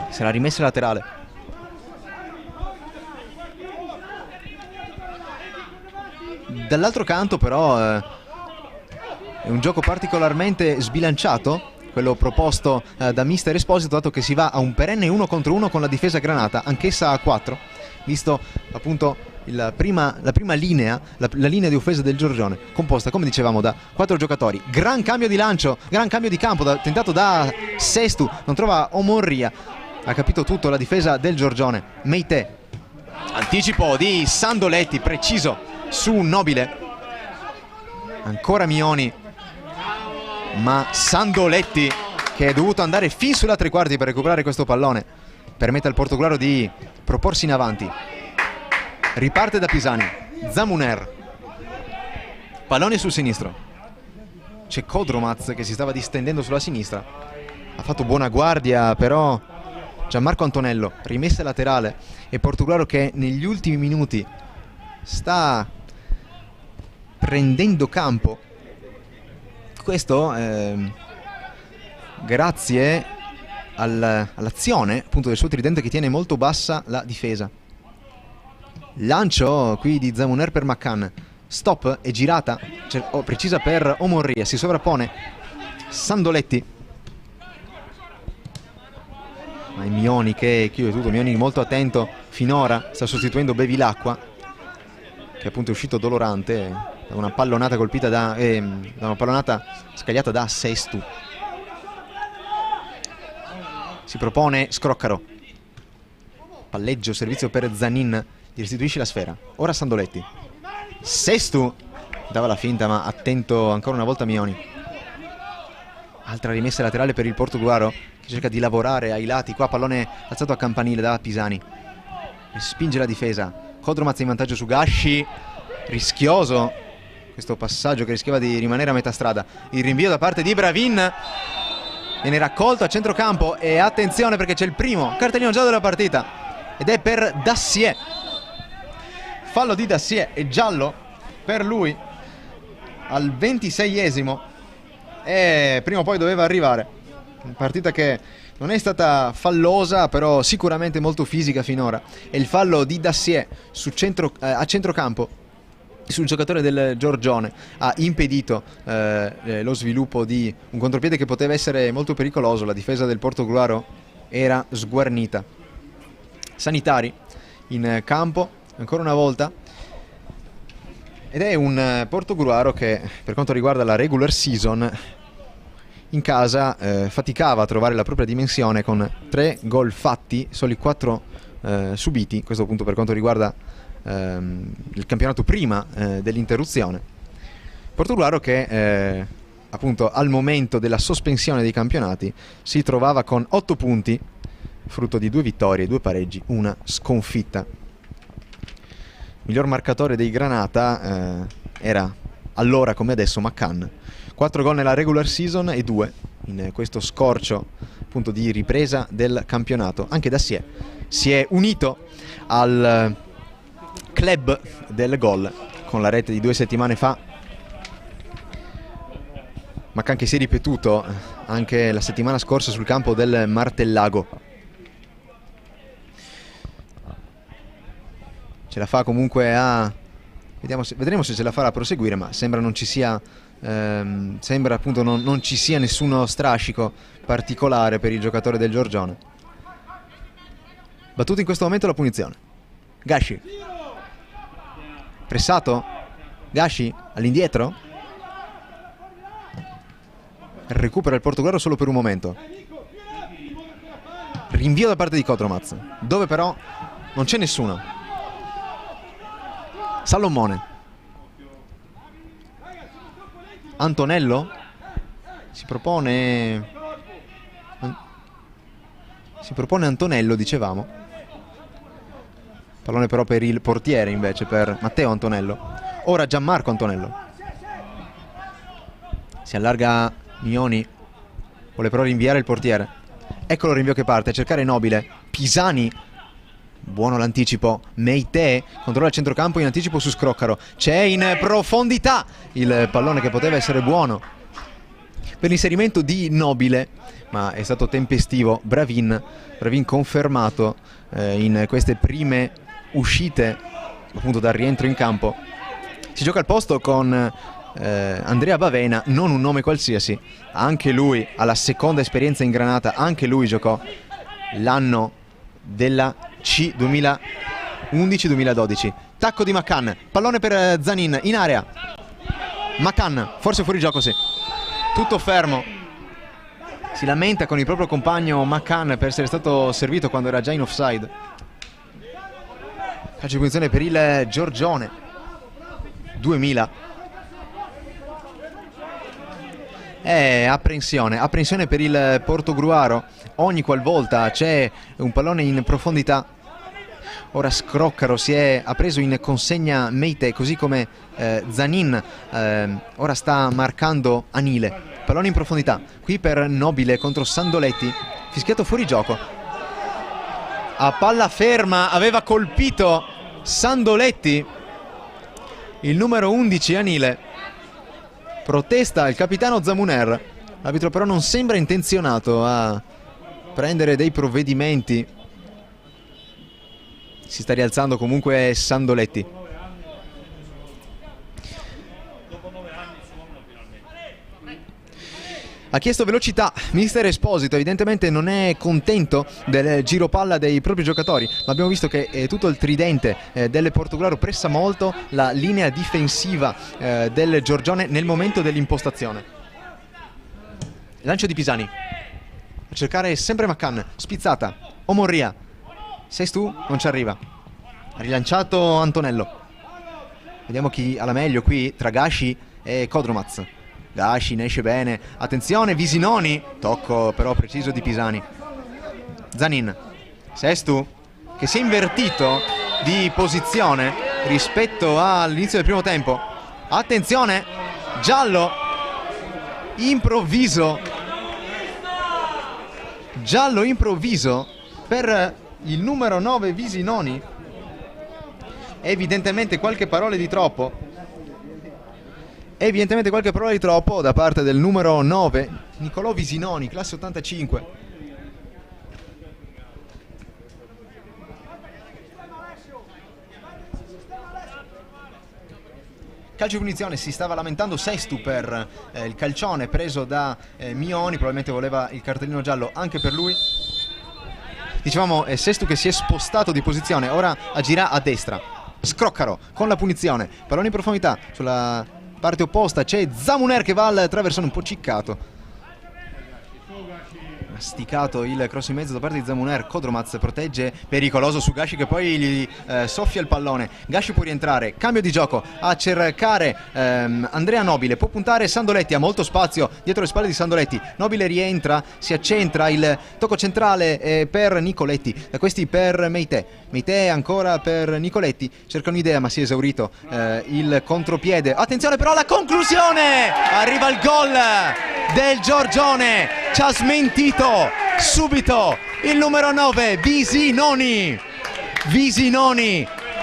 Sarà rimessa laterale. Dall'altro canto però è un gioco particolarmente sbilanciato quello proposto da mister Esposito, dato che si va a un perenne 1 contro 1 con la difesa Granata, anch'essa a 4, visto appunto la prima linea, la linea di offesa del Giorgione, composta come dicevamo da 4 giocatori. Gran cambio di lancio, gran cambio di campo tentato da Sestu, non trova Omorria, ha capito tutto la difesa del Giorgione. Meite, anticipo di Sandoletti preciso su Nobile, ancora Mioni, ma Sandoletti che è dovuto andare fin sulla tre quarti per recuperare questo pallone permette al Portogruaro di proporsi in avanti. Riparte da Pisani, Zamuner, pallone sul sinistro, c'è Kodromaz che si stava distendendo sulla sinistra, ha fatto buona guardia però Gianmarco Antonello, rimessa laterale, e Portogruaro che negli ultimi minuti sta prendendo campo. Questo grazie all'azione appunto del suo tridente che tiene molto bassa la difesa. Lancio qui di Zamuner per McCann, stop e girata precisa per Omorria, si sovrappone Sandoletti. Ma è Mioni che chiude tutto. Mioni molto attento finora, sta sostituendo Bevilacqua, che appunto è uscito dolorante da una pallonata colpita da una pallonata scagliata da Sestu. Si propone Scroccaro. Palleggio, servizio per Zanin, gli restituisce la sfera. Ora Sandoletti. Sestu dava la finta, ma attento ancora una volta Mioni. Altra rimessa laterale per il Portogruaro, che cerca di lavorare ai lati. Qua pallone alzato a campanile da Pisani. Spinge la difesa. Kodromac in vantaggio su Gasci. Rischioso questo passaggio che rischiava di rimanere a metà strada. Il rinvio da parte di Bravin viene raccolto a centrocampo. E attenzione, perché c'è il primo cartellino giallo della partita, ed è per Dassier. Fallo di Dassier e giallo per lui al 26esimo. E prima o poi doveva arrivare. Una partita che non è stata fallosa, però sicuramente molto fisica finora. E il fallo di Dassier a centrocampo sul giocatore del Giorgione ha impedito lo sviluppo di un contropiede che poteva essere molto pericoloso. La difesa del Portogruaro era sguarnita. Sanitari in campo ancora una volta, ed è un Portogruaro che, per quanto riguarda la regular season, in casa faticava a trovare la propria dimensione, con 3 gol fatti, soli 4 subiti. Questo appunto per quanto riguarda il campionato prima dell'interruzione. Portogruaro che appunto al momento della sospensione dei campionati si trovava con 8 punti, frutto di 2 vittorie, 2 pareggi, 1 sconfitta. Miglior marcatore dei Granata era allora come adesso McCann. 4 gol nella regular season e 2 in questo scorcio appunto di ripresa del campionato. Anche Dassier si è unito al club del gol con la rete di 2 settimane fa. McCann che si è ripetuto anche la settimana scorsa sul campo del Martellago. Ce la fa comunque a... vedremo se ce la farà a proseguire, ma sembra non ci sia... sembra appunto non ci sia nessuno strascico particolare per il giocatore del Giorgione. Battuto in questo momento la punizione. Gasci. Pressato. Gasci all'indietro. Recupera il Portogruaro solo per un momento. Rinvio da parte di Kodromac, dove però non c'è nessuno. Salomone. Antonello si propone Antonello, dicevamo. Pallone però per il portiere, invece per Matteo Antonello. Ora Gianmarco Antonello. Si allarga Mioni, vuole però rinviare il portiere. Eccolo il rinvio che parte, a cercare Nobile. Pisani. Buono l'anticipo. Meite controlla il centrocampo in anticipo su Scroccaro. C'è in profondità il pallone che poteva essere buono per l'inserimento di Nobile, ma è stato tempestivo. Bravin confermato in queste prime uscite appunto dal rientro in campo. Si gioca al posto con Andrea Bavena, non un nome qualsiasi. Anche lui ha la seconda esperienza in Granata, anche lui giocò l'anno della C 2011-2012. Tacco di McCann, pallone per Zanin in area. McCann, forse fuori gioco, sì. Tutto fermo. Si lamenta con il proprio compagno McCann per essere stato servito quando era già in offside. Calcio di punizione per il Giorgione. 2000. Apprensione per il Portogruaro. Ogni qualvolta c'è un pallone in profondità. Ora Scroccaro ha preso in consegna Meite, così come Zanin. Ora sta marcando Anile. Pallone in profondità. Qui per Nobile contro Sandoletti. Fischiato fuori gioco. A palla ferma aveva colpito Sandoletti. Il numero 11 Anile. Protesta il capitano Zamuner. L'arbitro però non sembra intenzionato a prendere dei provvedimenti. Si sta rialzando comunque Sandoletti. Ha chiesto velocità, mister Esposito evidentemente non è contento del giro palla dei propri giocatori, ma abbiamo visto che tutto il tridente del Portogruaro pressa molto la linea difensiva del Giorgione nel momento dell'impostazione. Lancio di Pisani, a cercare sempre McCann, spizzata, Omorria, Sestu non ci arriva, ha rilanciato Antonello. Vediamo chi ha la meglio qui tra Gashi e Kodromaz. Gashi ne esce bene, attenzione Visinoni, tocco però preciso di Pisani. Zanin, Sestu che si è invertito di posizione rispetto all'inizio del primo tempo. Attenzione, giallo improvviso per il numero 9 Visinoni. Evidentemente qualche parola di troppo da parte del numero 9 Nicolò Visinoni, classe 85. Calcio di punizione, si stava lamentando Sestu per il calcione preso da Mioni, probabilmente voleva il cartellino giallo anche per lui. Dicevamo Sestu che si è spostato di posizione, ora agirà a destra. Scroccaro con la punizione, pallone in profondità sulla parte opposta, c'è Zamuner che va al traversone, un po' ciccato. Masticato il cross in mezzo da parte di Zamuner. Kodromaz protegge, pericoloso su Gashi che poi gli soffia il pallone. Gashi può rientrare, cambio di gioco a cercare Andrea Nobile, può puntare Sandoletti, ha molto spazio dietro le spalle di Sandoletti. Nobile rientra, si accentra, il tocco centrale per Nicoletti, da questi per Meite ancora per Nicoletti, cerca un'idea ma si è esaurito il contropiede. Attenzione però alla conclusione, arriva il gol del Giorgione, ci ha smentito subito il numero 9 Visinoni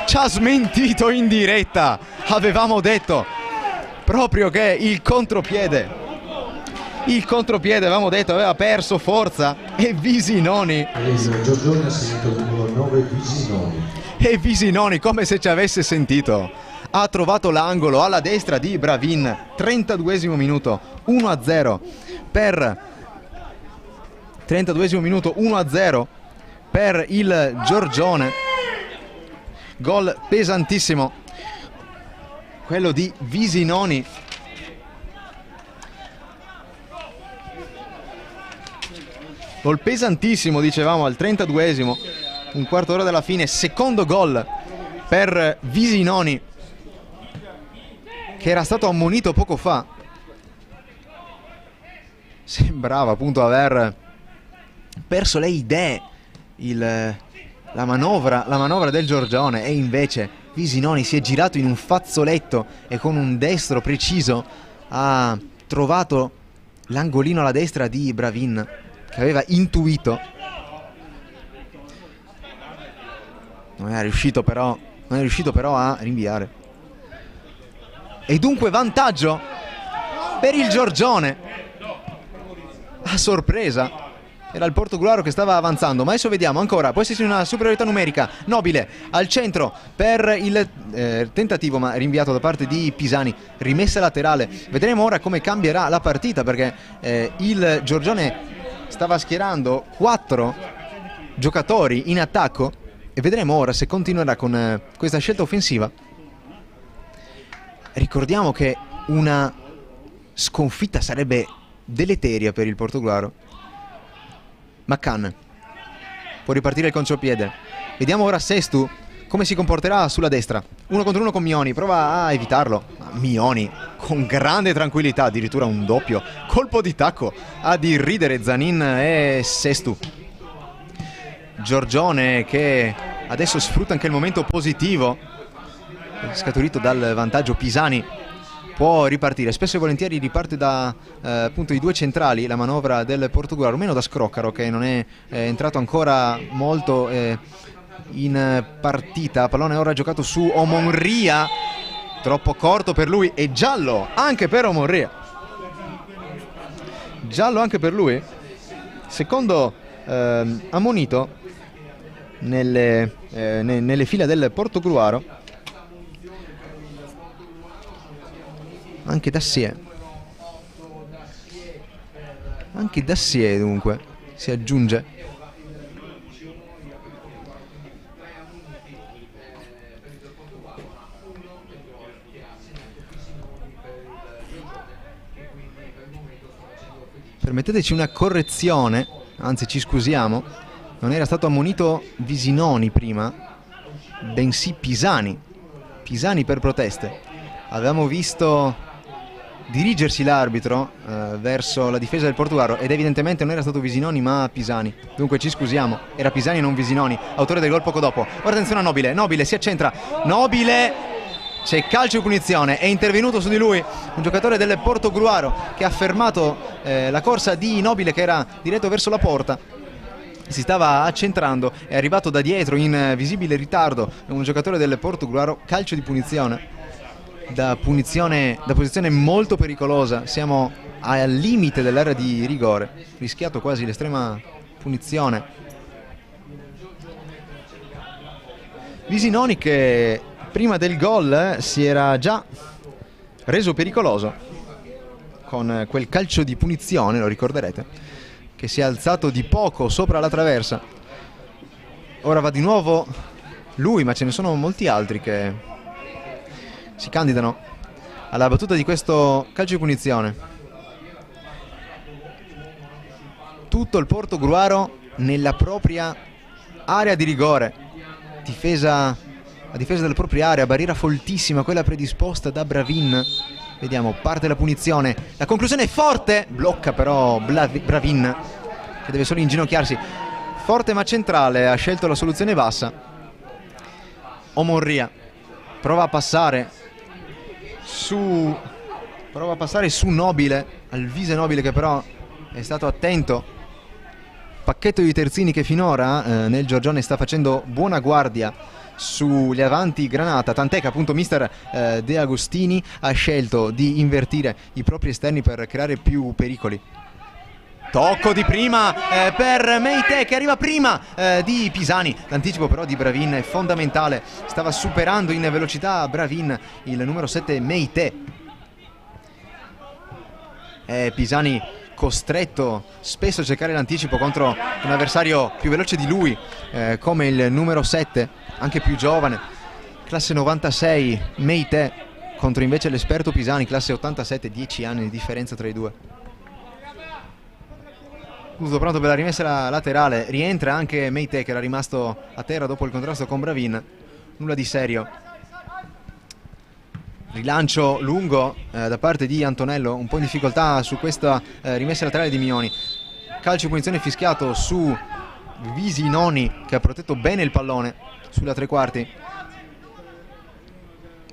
ci ha smentito in diretta. Avevamo detto proprio che il contropiede avevamo detto aveva perso forza e Visinoni Giorgione ha sentito il numero 9 Visinoni e Visinoni, come se ci avesse sentito, ha trovato l'angolo alla destra di Bravin. 32esimo minuto, 1-0 per 32esimo minuto, 1-0 per il Giorgione. Gol pesantissimo quello di Visinoni. Gol pesantissimo, dicevamo, al 32esimo, un quarto d'ora dalla fine. Secondo gol per Visinoni, che era stato ammonito poco fa. Sembrava appunto aver perso le idee, la manovra del Giorgione, e invece Visinoni si è girato in un fazzoletto e con un destro preciso ha trovato l'angolino alla destra di Bravin, che aveva intuito. Non è riuscito però a rinviare. E dunque vantaggio per il Giorgione. A sorpresa era il Portogruaro che stava avanzando, ma adesso vediamo ancora, può esserci una superiorità numerica. Nobile al centro per il tentativo, ma rinviato da parte di Pisani, rimessa laterale. Vedremo ora come cambierà la partita, perché il Giorgione stava schierando 4 giocatori in attacco e vedremo ora se continuerà con questa scelta offensiva. Ricordiamo che una sconfitta sarebbe deleteria per il Portogruaro. McCann può ripartire il contropiede. Vediamo ora Sestu come si comporterà sulla destra. 1 contro 1 con Mioni, prova a evitarlo. Mioni con grande tranquillità, addirittura un doppio colpo di tacco ad irridere Zanin e Sestu. Giorgione che adesso sfrutta anche il momento positivo scaturito dal vantaggio Pisani, può ripartire. Spesso e volentieri riparte da appunto i due centrali la manovra del Portogruaro, meno da Scroccaro, che non è entrato ancora molto in partita. Pallone ora giocato su Omonria, troppo corto per lui, e giallo anche per Omonria. Giallo anche per lui, secondo ammonito nelle file del Portogruaro. Anche Dassier. Anche Dassier dunque si aggiunge. Permetteteci una correzione, anzi ci scusiamo, non era stato ammonito Visinoni prima, bensì Pisani. Pisani per proteste. Avevamo visto dirigersi l'arbitro verso la difesa del Portogallo ed evidentemente non era stato Visinoni ma Pisani. Dunque ci scusiamo, era Pisani e non Visinoni, autore del gol poco dopo. Ora attenzione a Nobile, Nobile si accentra, Nobile... C'è calcio di punizione, è intervenuto su di lui un giocatore del Portogruaro che ha fermato la corsa di Nobile che era diretto verso la porta. Si stava accentrando, è arrivato da dietro in visibile ritardo un giocatore del Portogruaro, calcio di punizione. Da posizione molto pericolosa, siamo al limite dell'area di rigore, rischiato quasi l'estrema punizione. Visinoni che prima del gol si era già reso pericoloso con quel calcio di punizione, lo ricorderete, che si è alzato di poco sopra la traversa. Ora va di nuovo lui, ma ce ne sono molti altri che si candidano alla battuta di questo calcio di punizione. Tutto il Portogruaro nella propria area di rigore, a difesa della propria area, barriera foltissima quella predisposta da Bravin. Vediamo, parte la punizione, la conclusione è forte, blocca però Bravin che deve solo inginocchiarsi. Forte ma centrale, ha scelto la soluzione bassa. Omonria prova a passare su Nobile, Alvise Nobile che però è stato attento. Pacchetto di terzini che finora nel Giorgione sta facendo buona guardia sugli avanti Granata, tant'è che appunto mister De Agostini ha scelto di invertire i propri esterni per creare più pericoli. Tocco di prima per Meite che arriva prima di Pisani. L'anticipo però di Bravin è fondamentale, stava superando in velocità Bravin il numero 7 Meite. Pisani costretto spesso a cercare l'anticipo contro un avversario più veloce di lui come il numero 7, anche più giovane, classe 96 Meite contro invece l'esperto Pisani, classe 87, 10 anni di differenza tra i due. Tutto pronto per la rimessa laterale, rientra anche Meite che era rimasto a terra dopo il contrasto con Bravin, nulla di serio. Rilancio lungo da parte di Antonello, un po' in difficoltà su questa rimessa laterale di Mignoni. Calcio di punizione fischiato su Visinoni che ha protetto bene il pallone sulla tre quarti.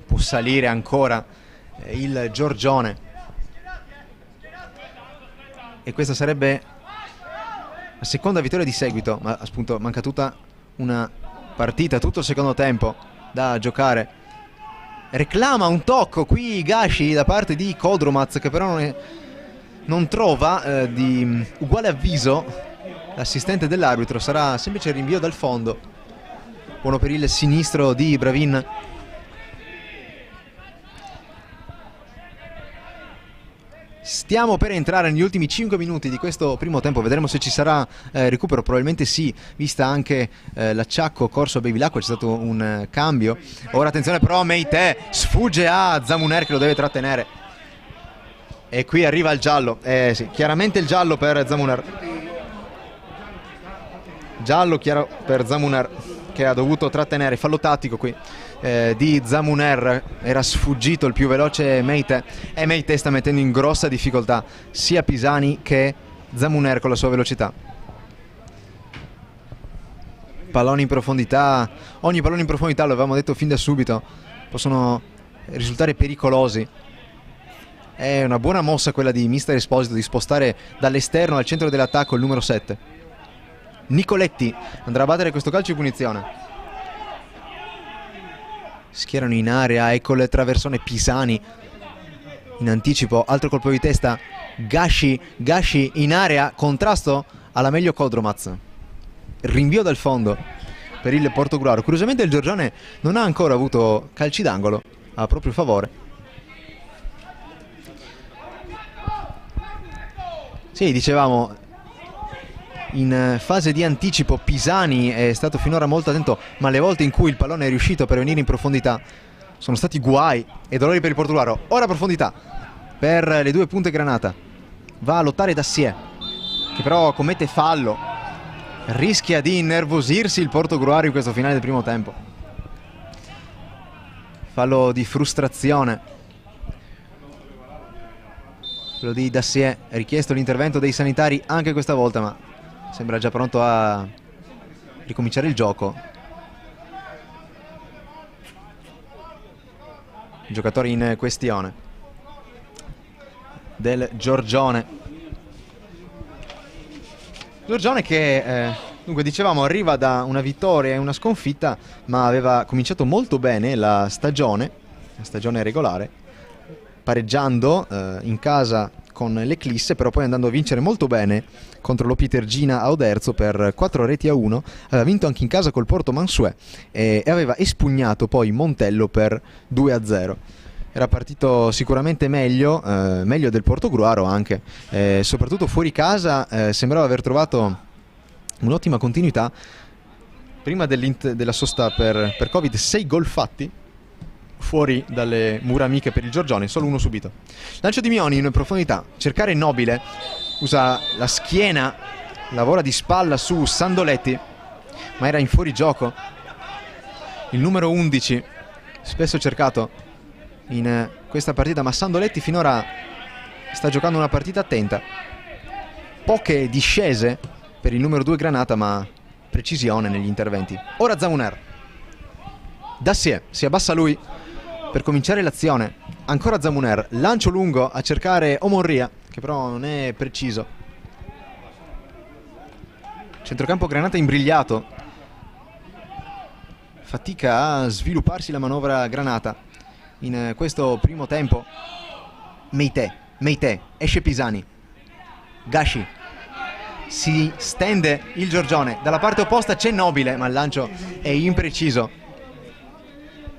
Può salire ancora il Giorgione e questa sarebbe la seconda vittoria di seguito, ma appunto manca tutta una partita, tutto il secondo tempo da giocare. Reclama un tocco qui Gashi da parte di Kodromaz che però non trova di uguale avviso l'assistente dell'arbitro. Sarà semplice rinvio dal fondo, buono per il sinistro di Bravin. Stiamo per entrare negli ultimi 5 minuti di questo primo tempo, vedremo se ci sarà recupero, probabilmente sì, vista anche l'acciacco corso a Bevilacqua, c'è stato un cambio. Ora attenzione però, Meite sfugge a Zamuner che lo deve trattenere. E qui arriva il giallo, sì, chiaramente il giallo per Zamuner. Giallo chiaro per Zamuner che ha dovuto trattenere, fallo tattico qui di Zamuner, era sfuggito il più veloce Meite e Meite sta mettendo in grossa difficoltà sia Pisani che Zamuner con la sua velocità. Palloni in profondità, ogni pallone in profondità, lo avevamo detto fin da subito, possono risultare pericolosi. È una buona mossa quella di mister Esposito di spostare dall'esterno al centro dell'attacco il numero 7. Nicoletti andrà a battere questo calcio di punizione. Schierano in area, ecco le traversone Pisani in anticipo, altro colpo di testa Gashi in area, contrasto alla meglio Kodromaz, rinvio dal fondo per il Portogruaro. Curiosamente il Giorgione non ha ancora avuto calci d'angolo a proprio favore. Sì, dicevamo, in fase di anticipo Pisani è stato finora molto attento, ma le volte in cui il pallone è riuscito a pervenire in profondità sono stati guai e dolori per il Portogruaro. Ora profondità per le due punte Granata. Va a lottare Dassier, che però commette fallo. Rischia di innervosirsi il Portogruaro in questo finale del primo tempo. Fallo di frustrazione. Quello di Dassier. È richiesto l'intervento dei sanitari anche questa volta, ma sembra già pronto a ricominciare il gioco. Il giocatore in questione del Giorgione. Giorgione che, dunque dicevamo, arriva da una vittoria e una sconfitta, ma aveva cominciato molto bene la stagione regolare, pareggiando in casa con l'Eclisse, però poi andando a vincere molto bene contro lo Pitergina a Oderzo per 4-1. Aveva vinto anche in casa col Porto Mansuè e aveva espugnato poi Montello per 2-0. Era partito sicuramente meglio del Portogruaro anche, soprattutto fuori casa sembrava aver trovato un'ottima continuità. Prima della sosta per Covid 6 gol fatti fuori dalle mura amiche per il Giorgione, solo uno subito. Lancio di Mioni in profondità, cercare Nobile, usa la schiena, lavora di spalla su Sandoletti, ma era in fuorigioco. Il numero 11, spesso cercato in questa partita, ma Sandoletti finora sta giocando una partita attenta. Poche discese per il numero 2 Granata, ma precisione negli interventi. Ora Zamuner. Dassier, si abbassa lui per cominciare l'azione. Ancora Zamuner, lancio lungo a cercare Omonria, che però non è preciso. Centrocampo Granata imbrigliato. Fatica a svilupparsi la manovra Granata in questo primo tempo. Meite, esce Pisani. Gashi. Si stende il Giorgione. Dalla parte opposta c'è Nobile, ma il lancio è impreciso.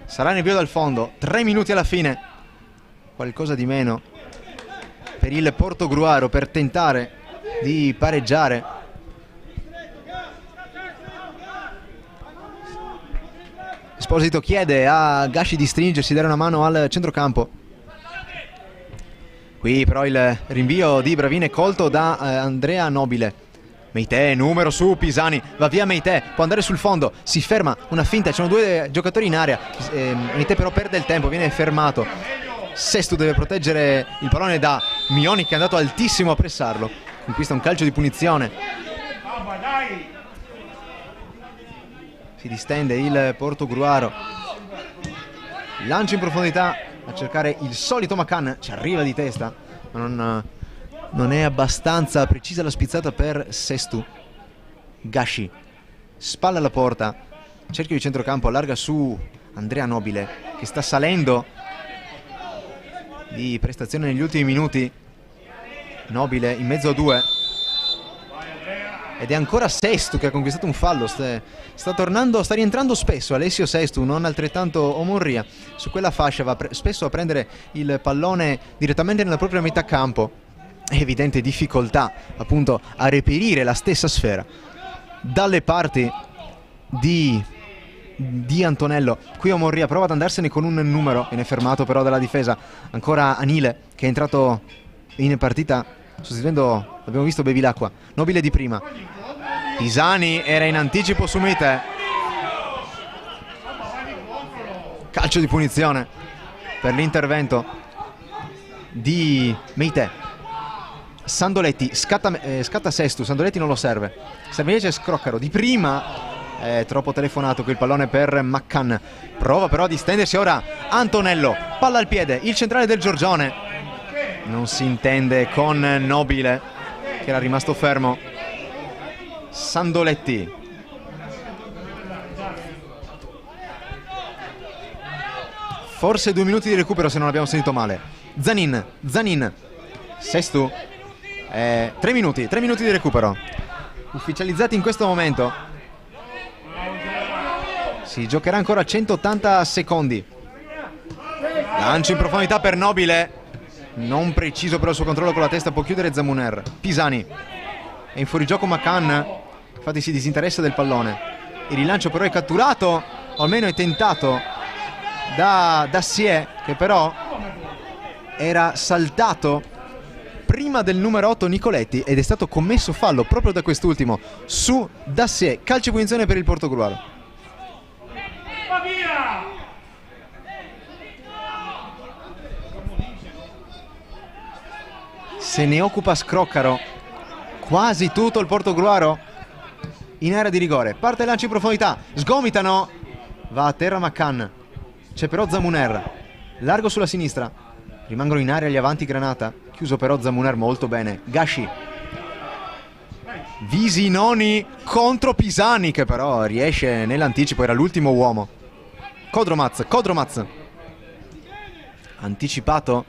Sarà Nebbio dal fondo, 3 minuti alla fine, qualcosa di meno per il Portogruaro per tentare di pareggiare. Esposito chiede a Gashi di stringersi, dare una mano al centrocampo. Qui però il rinvio di Bravina è colto da Andrea Nobile. Meite, numero su Pisani, va via Meite, può andare sul fondo, si ferma, una finta, ci sono due giocatori in area. Meite però perde il tempo, viene fermato. Sestu deve proteggere il pallone da Mioni, che è andato altissimo a pressarlo. Conquista un calcio di punizione. Si distende il Portogruaro. Lancio in profondità a cercare il solito Macan, ci arriva di testa, ma non è abbastanza precisa la spizzata per Sestu. Gashi, spalla alla porta, cerchio di centrocampo, allarga su Andrea Nobile, che sta salendo di prestazione negli ultimi minuti. Nobile in mezzo a due, ed è ancora Sestu che ha conquistato un fallo. Sta rientrando spesso Alessio Sestu, non altrettanto Omonria. Su quella fascia va spesso a prendere il pallone direttamente nella propria metà campo. Evidente difficoltà appunto a reperire la stessa sfera. Dalle parti di Antonello, qui Omonria prova ad andarsene con un numero, viene fermato però dalla difesa. Ancora Anile, che è entrato in partita sostituendo, abbiamo visto, Bevilacqua. Nobile di prima. Pisani era in anticipo su Meite. Calcio di punizione per l'intervento di Meite. Sandoletti, scatta Sestu, Sandoletti non lo serve. Serve invece Scroccaro. Di prima è troppo telefonato quel pallone per Maccan. Prova però a distendersi ora Antonello. Palla al piede, il centrale del Giorgione. Non si intende con Nobile, che era rimasto fermo. Sandoletti. Forse 2 minuti di recupero, se non abbiamo sentito male. Zanin. Sestu. 3 minuti di recupero ufficializzati in questo momento. Si giocherà ancora 180 secondi. Lancio in profondità per Nobile. non preciso però il suo controllo con la testa, può chiudere Zamuner. Pisani è in fuorigioco McCann, infatti si disinteressa del pallone. Il rilancio però è catturato, o almeno è tentato da Dassier, che però era saltato prima del numero 8 Nicoletti ed è stato commesso fallo proprio da quest'ultimo su Dassier. Calcio di punizione per il Portogruaro. Se ne occupa Scroccaro, quasi tutto il Portogruaro in area di rigore. Parte il lancio in profondità, sgomitano, va a terra McCann, c'è però Zamuner, largo sulla sinistra, rimangono in area gli avanti Granata, chiuso però Zamuner molto bene. Gashi, Visinoni contro Pisani, che però riesce nell'anticipo, era l'ultimo uomo. Kodromaz anticipato,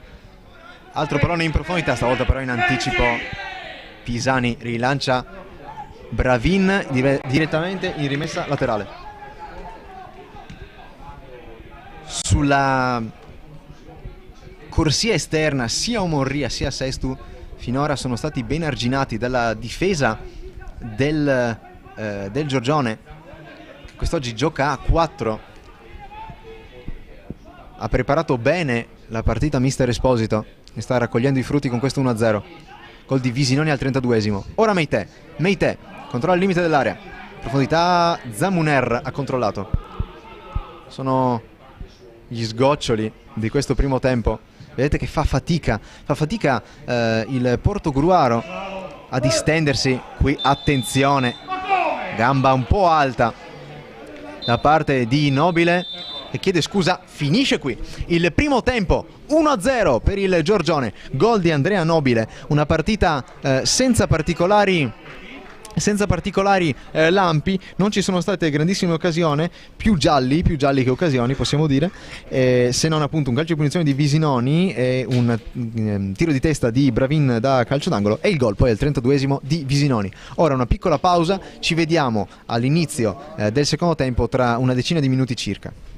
altro pallone in profondità, stavolta però in anticipo Pisani rilancia Bravin direttamente in rimessa laterale. Sulla corsia esterna sia Omorria sia Sestu finora sono stati ben arginati dalla difesa del Giorgione, che quest'oggi gioca a 4. Ha preparato bene la partita mister Esposito e sta raccogliendo i frutti con questo 1-0. Gol di Visinoni al 32esimo. Ora Meite controlla il limite dell'area, profondità Zamuner ha controllato. Sono gli sgoccioli di questo primo tempo. Vedete che fa fatica il Portogruaro a distendersi. Qui attenzione, gamba un po' alta da parte di Nobile, e chiede scusa. Finisce qui il primo tempo, 1-0 per il Giorgione, gol di Andrea Nobile. Una partita senza particolari lampi, non ci sono state grandissime occasioni, più gialli che occasioni possiamo dire, se non appunto un calcio di punizione di Visinoni e un tiro di testa di Bravin da calcio d'angolo, e il gol poi al 32esimo di Visinoni. Ora una piccola pausa, ci vediamo all'inizio del secondo tempo tra una decina di minuti circa.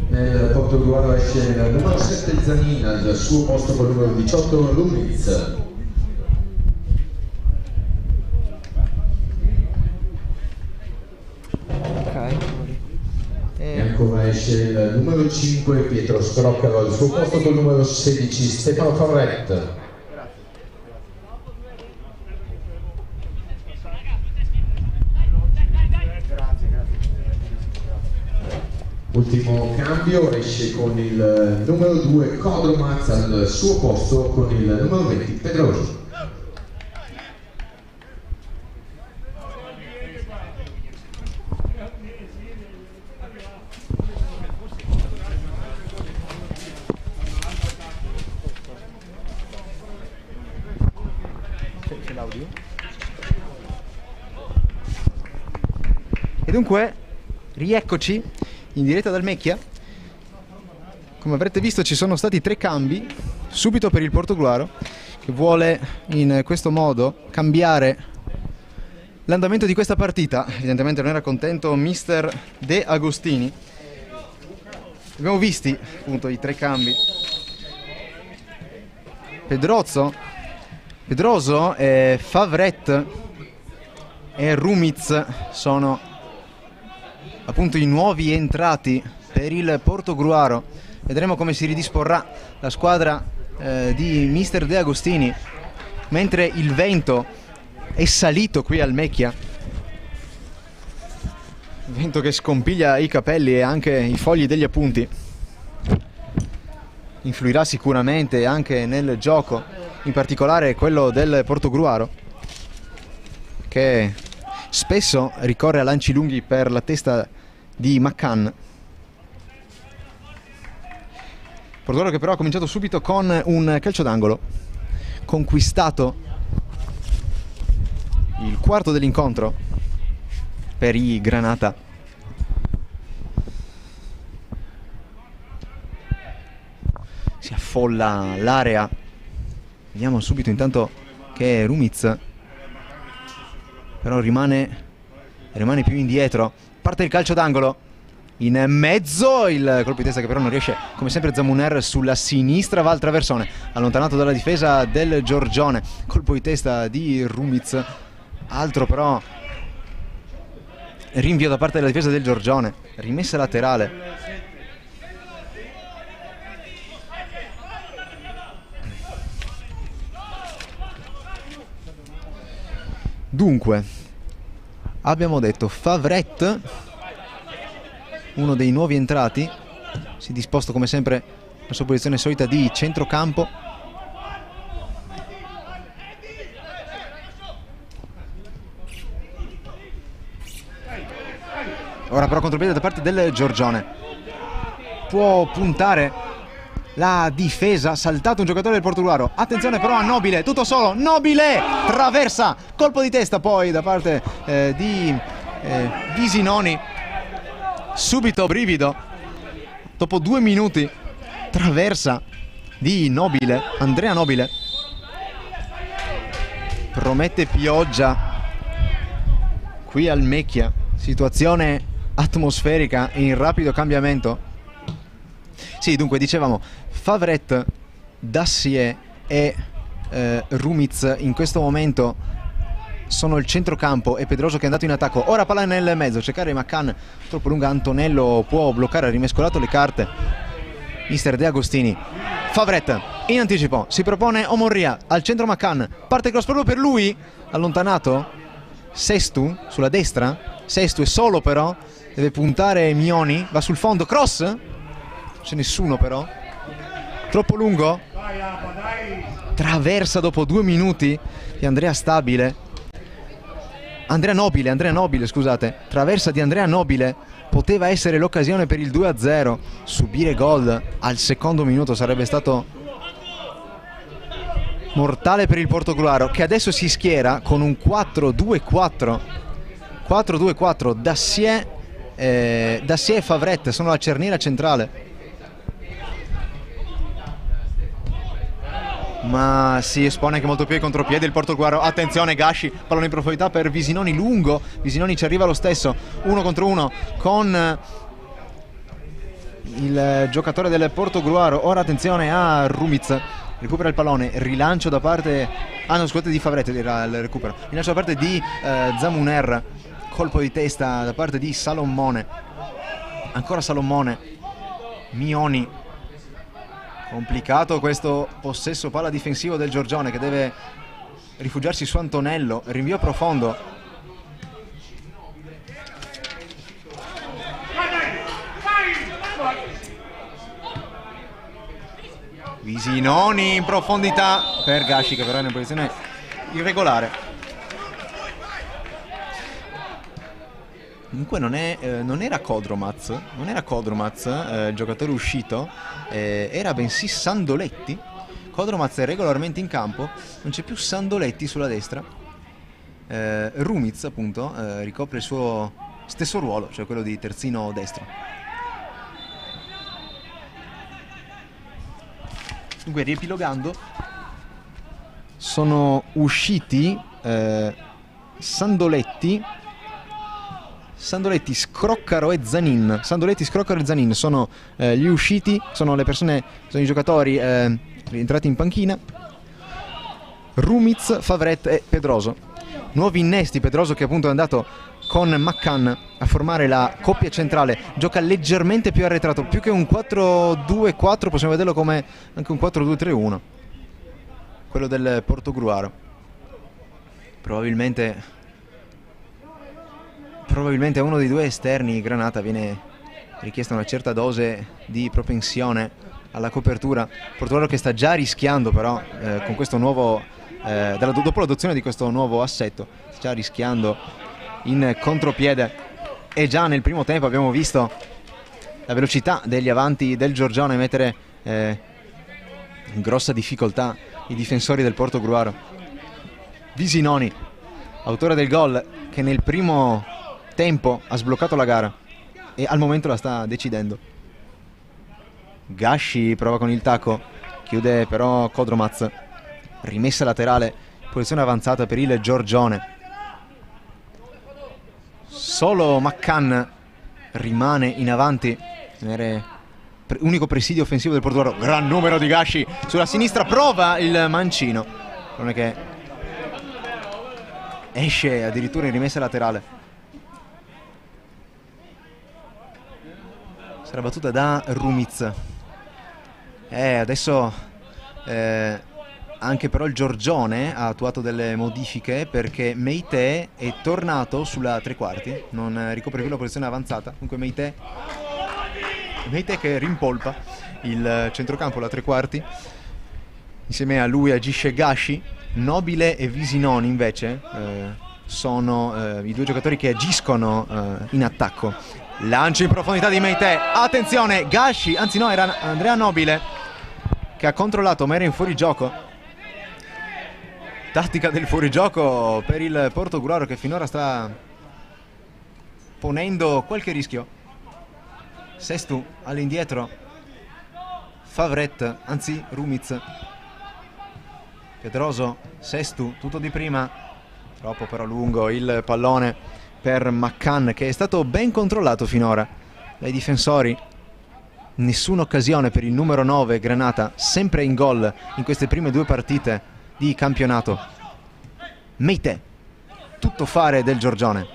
Nel Portogruaro esce il numero 7 Zanina, al suo posto con il numero 18 Lumiz. E ancora esce il numero 5 Pietro Scroccaro, al suo posto con il numero 16 Stefano Farret. Ultimo cambio, esce con il numero 2 Codromaz, al suo posto con il numero 20 Pedroso. C'è l'audio? E dunque, rieccoci in diretta dal Mecchia. Come avrete visto ci sono stati 3 cambi subito per il Portogruaro, che vuole in questo modo cambiare l'andamento di questa partita. Evidentemente non era contento mister De Agostini. Abbiamo visti appunto i 3 cambi. Pedroso, Favret e Rumiz sono appunto i nuovi entrati per il Portogruaro. Vedremo come si ridisporrà la squadra di mister De Agostini, mentre il vento è salito qui al Mecchia, vento che scompiglia i capelli e anche i fogli degli appunti. Influirà sicuramente anche nel gioco, in particolare quello del Portogruaro, che spesso ricorre a lanci lunghi per la testa di McCann. Portogruaro che però ha cominciato subito con un calcio d'angolo, conquistato il quarto dell'incontro per i Granata. Si affolla l'area. Vediamo subito intanto che Rumiz però rimane più indietro. Parte il calcio d'angolo, in mezzo il colpo di testa che però non riesce, come sempre Zamuner sulla sinistra, va al traversone, allontanato dalla difesa del Giorgione. Colpo di testa di Rumiz, altro però rinvio da parte della difesa del Giorgione, rimessa laterale. Dunque, abbiamo detto Favret, uno dei nuovi entrati, si è disposto come sempre alla sua posizione solita di centrocampo. Ora però contropiede da parte del Giorgione. Può puntare la difesa, saltato un giocatore del Portogruaro. Attenzione però a Nobile, tutto solo, Nobile traversa, colpo di testa poi da parte di Visinoni. Subito brivido, dopo 2 minuti, traversa di Nobile, Andrea Nobile. Promette pioggia qui al Mecchia, situazione atmosferica in rapido cambiamento. Sì, dunque dicevamo Favret, Dassier e Rumiz in questo momento sono il centrocampo e Pedroso che è andato in attacco. Ora palla nel mezzo, cercare McCann, troppo lunga, Antonello può bloccare, ha rimescolato le carte mister De Agostini. Favret in anticipo, si propone Omorria, al centro McCann, parte cross proprio per lui, allontanato Sestu sulla destra, Sestu è solo però, deve puntare Mioni, va sul fondo, cross, non c'è nessuno però, troppo lungo, traversa dopo 2 minuti di Andrea Stabile. Andrea Nobile, scusate, traversa di Andrea Nobile, poteva essere l'occasione per il 2-0, subire gol al secondo minuto sarebbe stato mortale per il Portogruaro, che adesso si schiera con un 4-2-4, Dacier e Favret sono la cerniera centrale. Ma si espone anche molto più ai contropiedi il Portogruaro. Attenzione, Gashi, pallone in profondità per Visinoni, lungo, Visinoni ci arriva lo stesso, 1 contro 1 con il giocatore del Portogruaro. Ora attenzione a Rumic, recupera il pallone, rilancio da parte scusate, di Favret era il recupero, rilancio da parte di Zamuner, colpo di testa da parte di Salomone, ancora Salomone, Mioni. Complicato questo possesso palla difensivo del Giorgione, che deve rifugiarsi su Antonello. Rinvio profondo. Visinoni in profondità per Gashi, che però è in posizione irregolare. Comunque non era Kodromaz, il giocatore uscito, era bensì Sandoletti. Kodromaz è regolarmente in campo, non c'è più Sandoletti sulla destra. Rumic appunto ricopre il suo stesso ruolo, cioè quello di terzino destro. Dunque, riepilogando, sono usciti Sandoletti, Scroccaro e Zanin. Sandoletti, Scroccaro e Zanin sono gli usciti, sono i giocatori rientrati in panchina. Rumic, Favret e Pedroso. Nuovi innesti, Pedroso che appunto è andato con McCann a formare la coppia centrale, gioca leggermente più arretrato, più che un 4-2-4 possiamo vederlo come anche un 4-2-3-1, quello del Portogruaro. Probabilmente a uno dei due esterni Granata viene richiesta una certa dose di propensione alla copertura. Portogruaro che sta già rischiando però con questo nuovo dopo l'adozione di questo nuovo assetto, sta già rischiando in contropiede, e già nel primo tempo abbiamo visto la velocità degli avanti del Giorgione mettere in grossa difficoltà i difensori del Portogruaro. Visinoni, autore del gol, che nel primo tempo ha sbloccato la gara e al momento la sta decidendo. Gashi prova con il tacco, chiude però Kodromaz, rimessa laterale, posizione avanzata per il Giorgione. Solo McCann rimane in avanti, unico presidio offensivo del Portogruaro. Gran numero di Gashi sulla sinistra, prova il mancino, non è che esce addirittura in rimessa laterale. Sarà battuta da Rumic. Adesso anche però il Giorgione ha attuato delle modifiche, perché Meite è tornato sulla tre quarti, non ricopre più la posizione avanzata. Comunque Meite che rimpolpa il centrocampo, la tre quarti. Insieme a lui agisce Gashi. Nobile e Visinoni invece sono i due giocatori che agiscono in attacco. Lancio in profondità di Meite, attenzione, Gashi, anzi no, era Andrea Nobile che ha controllato ma era in fuorigioco. Tattica del fuorigioco per il Portogruaro, che finora sta ponendo qualche rischio. Sestu all'indietro, Favret, anzi Rumic, Pedroso, Sestu, tutto di prima, troppo però lungo il pallone per McCann, che è stato ben controllato finora dai difensori. Nessuna occasione per il numero 9 Granata, sempre in gol in queste prime due partite di campionato. Meite, tutto fare del Giorgione.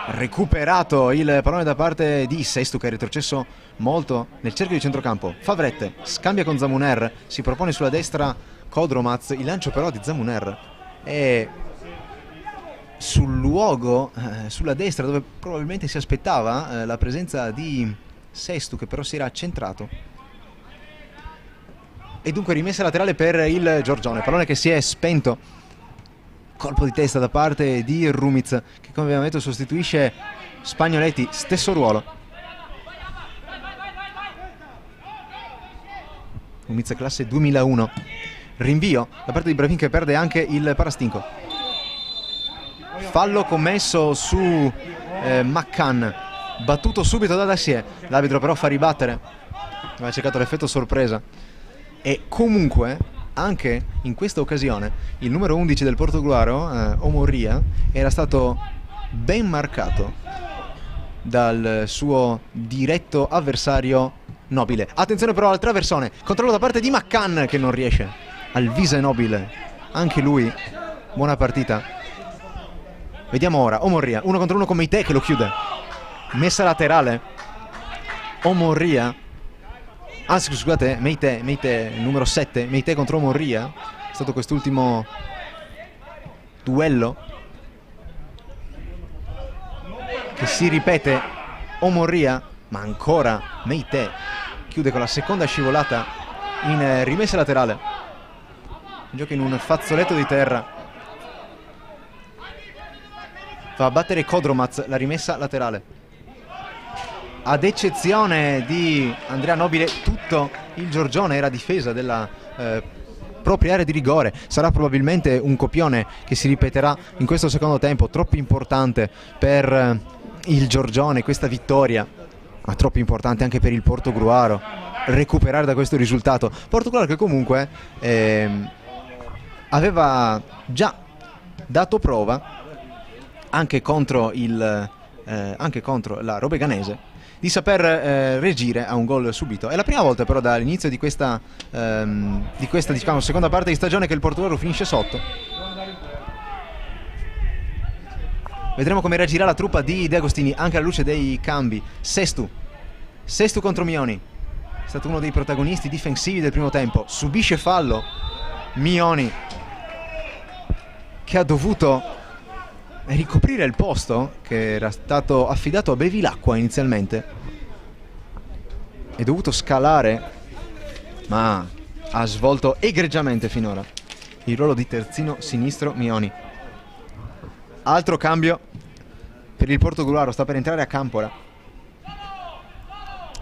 Recuperato il pallone da parte di Sestu, che è retrocesso molto nel cerchio di centrocampo. Favret scambia con Zamuner, si propone sulla destra Kodromaz, il lancio però di Zamuner è sul luogo, sulla destra, dove probabilmente si aspettava la presenza di Sestu, che però si era accentrato. E dunque rimessa laterale per il Giorgione, pallone che si è spento colpo di testa da parte di Rumiz, che come abbiamo detto sostituisce Spagnoletti, stesso ruolo. Rumiz classe 2001. Rinvio da parte di Bravin, che perde anche il parastinco. Fallo commesso su McCann, battuto subito da Dacier. L'arbitro però fa ribattere, aveva cercato l'effetto sorpresa. E comunque anche in questa occasione il numero 11 del Portogruaro, Omorria, era stato ben marcato dal suo diretto avversario Nobile. Attenzione però al traversone, controllo da parte di McCann, che non riesce. Alvise Nobile, anche lui, buona partita. Vediamo ora Omorria, 1 contro 1 con Meite, che lo chiude. Messa laterale, Omorria, anzi scusate, Meite numero 7, Meite contro Omorria. È stato quest'ultimo duello che si ripete. Omorria, ma ancora Meite chiude con la seconda scivolata in rimessa laterale. Gioca in un fazzoletto di terra, va a battere Kodromaz, la rimessa laterale. Ad eccezione di Andrea Nobile, tutto il Giorgione era difesa della propria area di rigore. Sarà probabilmente un copione che si ripeterà in questo secondo tempo, troppo importante per il Giorgione questa vittoria, ma troppo importante anche per il Portogruaro recuperare da questo risultato. Portogruaro che comunque aveva già dato prova anche contro la Robeganese di saper reagire a un gol subito. È la prima volta però dall'inizio di questa diciamo, seconda parte di stagione che il Portogruaro finisce sotto. Vedremo come reagirà la truppa di De Agostini anche alla luce dei cambi. Sestu contro Mioni, è stato uno dei protagonisti difensivi del primo tempo. Subisce fallo Mioni, che ha dovuto ricoprire il posto che era stato affidato a Bevilacqua inizialmente. È dovuto scalare, ma ha svolto egregiamente finora il ruolo di terzino sinistro Mioni. Altro cambio per il Portogruaro, sta per entrare a Campora.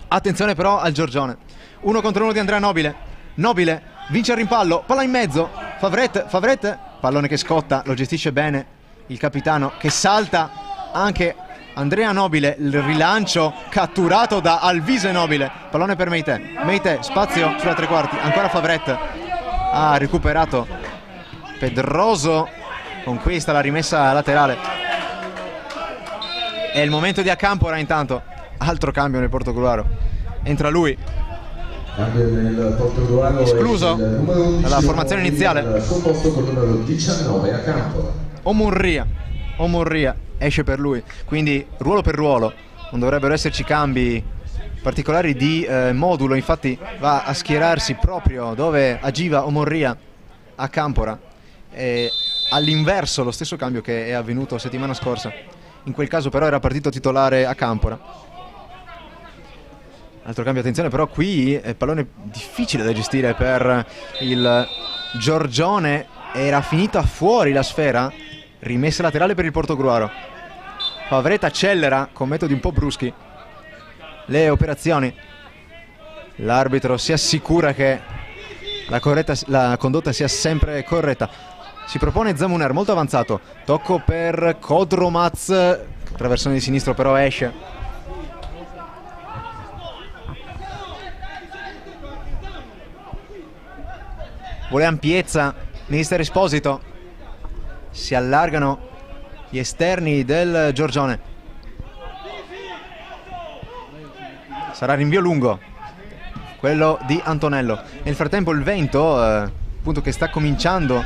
Attenzione però al Giorgione, 1 contro 1 di Andrea Nobile vince il rimpallo, palla in mezzo, Favret, pallone che scotta, lo gestisce bene il capitano, che salta anche Andrea Nobile. Il rilancio catturato da Alvise Nobile, pallone per Meite, spazio sulla tre quarti, ancora Favret, ha recuperato Pedroso, conquista la rimessa laterale. È il momento di Acampora intanto, altro cambio nel Portogruaro, entra lui, escluso dalla formazione iniziale. Composto con il numero 19 Acampora. Omorria esce per lui, quindi ruolo per ruolo non dovrebbero esserci cambi particolari di modulo. Infatti va a schierarsi proprio dove agiva Omorria, a Campora, e all'inverso lo stesso cambio che è avvenuto settimana scorsa. In quel caso però era partito titolare a Campora. Altro cambio, attenzione però qui è pallone difficile da gestire per il Giorgione, era finita fuori la sfera, rimessa laterale per il Portogruaro. Favret accelera con metodi un po' bruschi le operazioni. L'arbitro si assicura che la condotta sia sempre corretta. Si propone Zamuner molto avanzato, tocco per Kodromaz, traversone di sinistro però esce. Vuole ampiezza Mister Esposito, si allargano gli esterni del Giorgione. Sarà rinvio lungo quello di Antonello. Nel frattempo il vento appunto che sta cominciando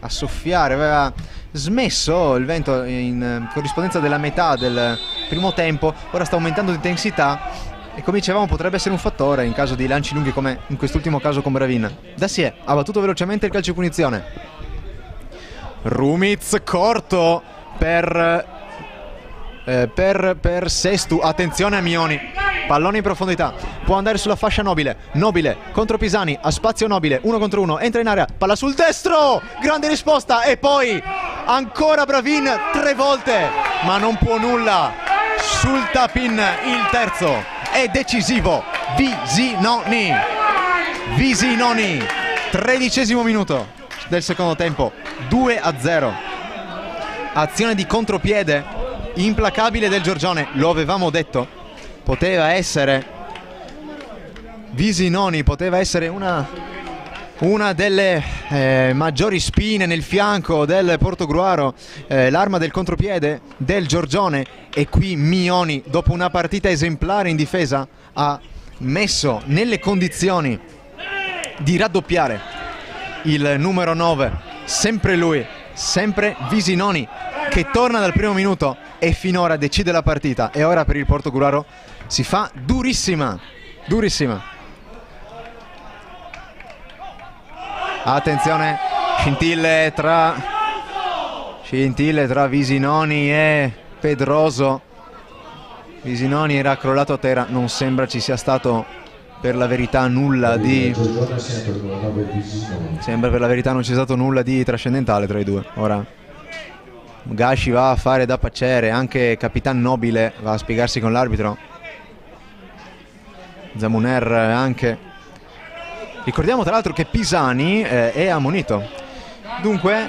a soffiare, aveva smesso il vento in corrispondenza della metà del primo tempo, ora sta aumentando di intensità e come dicevamo potrebbe essere un fattore in caso di lanci lunghi come in quest'ultimo caso con Bravin. Dacier ha battuto velocemente il calcio di punizione. Rumiz corto per Sestu, attenzione a Mioni, pallone in profondità, può andare sulla fascia Nobile contro Pisani, a spazio Nobile, 1 contro 1, entra in area, palla sul destro, grande risposta e poi ancora Bravin 3 volte, ma non può nulla. Sul tap-in il terzo è decisivo. Visinoni, 13° minuto del secondo tempo, 2-0. Azione di contropiede implacabile del Giorgione, lo avevamo detto, poteva essere Visinoni, poteva essere una delle maggiori spine nel fianco del Portogruaro, l'arma del contropiede del Giorgione. E qui Mioni, dopo una partita esemplare in difesa, ha messo nelle condizioni di raddoppiare il numero 9, sempre lui, sempre Visinoni, che torna dal primo minuto e finora decide la partita. E ora per il Portogruaro si fa durissima. Attenzione, scintille tra Visinoni e Pedroso. Visinoni era crollato a terra, non sembra ci sia stato per la verità nulla di... Sembra per la verità non c'è stato nulla di trascendentale tra i due. Ora Gashi va a fare da pacere, anche Capitan Nobile va a spiegarsi con l'arbitro. Zamuner anche. Ricordiamo tra l'altro che Pisani è ammonito. Dunque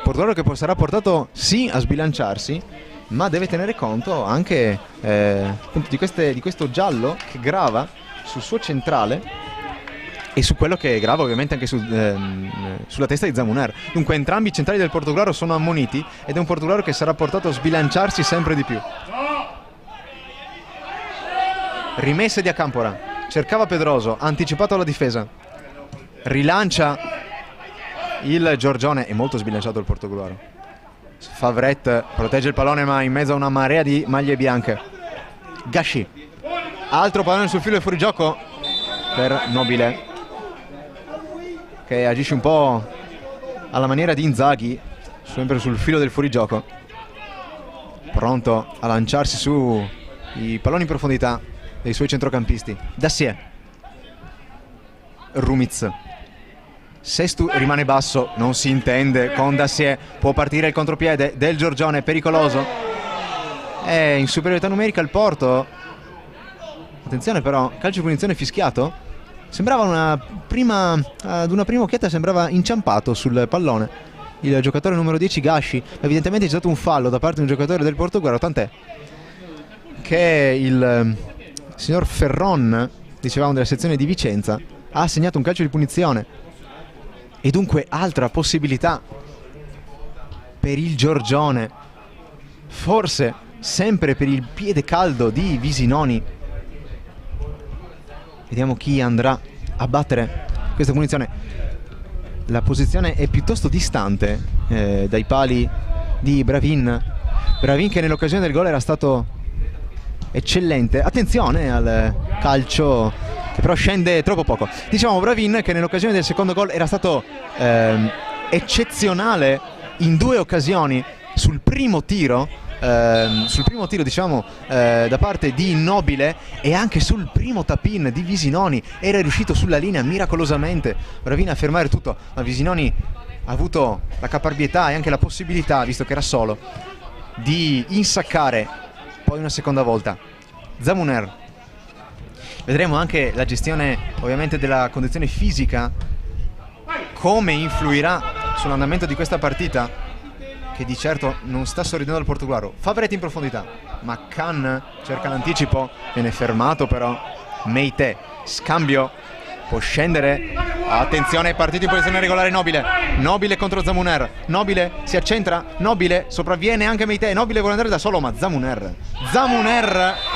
Portogruaro che sarà portato sì a sbilanciarsi, ma deve tenere conto anche di questo giallo che grava sul suo centrale e su quello che grava ovviamente anche sulla testa di Zamuner. Dunque entrambi i centrali del Portogruaro sono ammoniti ed è un Portogruaro che sarà portato a sbilanciarsi sempre di più. Rimesse di Acampora, cercava Pedroso, ha anticipato la difesa, rilancia il Giorgione, è molto sbilanciato il Portogruaro. Favret protegge il pallone ma in mezzo a una marea di maglie bianche. Gashi, altro pallone sul filo e fuorigioco per Nobile, che agisce un po' alla maniera di Inzaghi, sempre sul filo del fuorigioco, pronto a lanciarsi su i palloni in profondità dei suoi centrocampisti. Dassier, Rumiz, Sestu rimane basso, non si intende con Dassier, può partire il contropiede del Giorgione, pericoloso, è in superiorità numerica il Porto. Attenzione però, calcio di punizione fischiato, sembrava ad una prima occhiata sembrava inciampato sul pallone il giocatore numero 10 Gashi, evidentemente c'è stato un fallo da parte di un giocatore del Portogruaro, tant'è che il signor Ferron, dicevamo della sezione di Vicenza, ha assegnato un calcio di punizione. E dunque altra possibilità per il Giorgione, forse sempre per il piede caldo di Visinoni. Vediamo chi andrà a battere questa punizione. La posizione è piuttosto distante dai pali di Bravin che nell'occasione del gol era stato eccellente. Attenzione al calcio che però scende troppo poco. Diciamo Bravin che nell'occasione del secondo gol era stato eccezionale in 2 occasioni. Sul primo tiro diciamo da parte di Nobile e anche sul primo tap-in di Visinoni era riuscito sulla linea miracolosamente Bravin a fermare tutto, ma Visinoni ha avuto la caparbietà e anche la possibilità, visto che era solo, di insaccare poi una seconda volta. Zamuner, vedremo anche la gestione ovviamente della condizione fisica, come influirà sull'andamento di questa partita, che di certo non sta sorridendo al Portogruaro. Favret in profondità, McCann cerca l'anticipo, viene fermato però Meite, scambio, può scendere, attenzione, partito in posizione regolare Nobile contro Zamuner, Nobile si accentra, Nobile sopravviene anche Meite, Nobile vuole andare da solo ma Zamuner,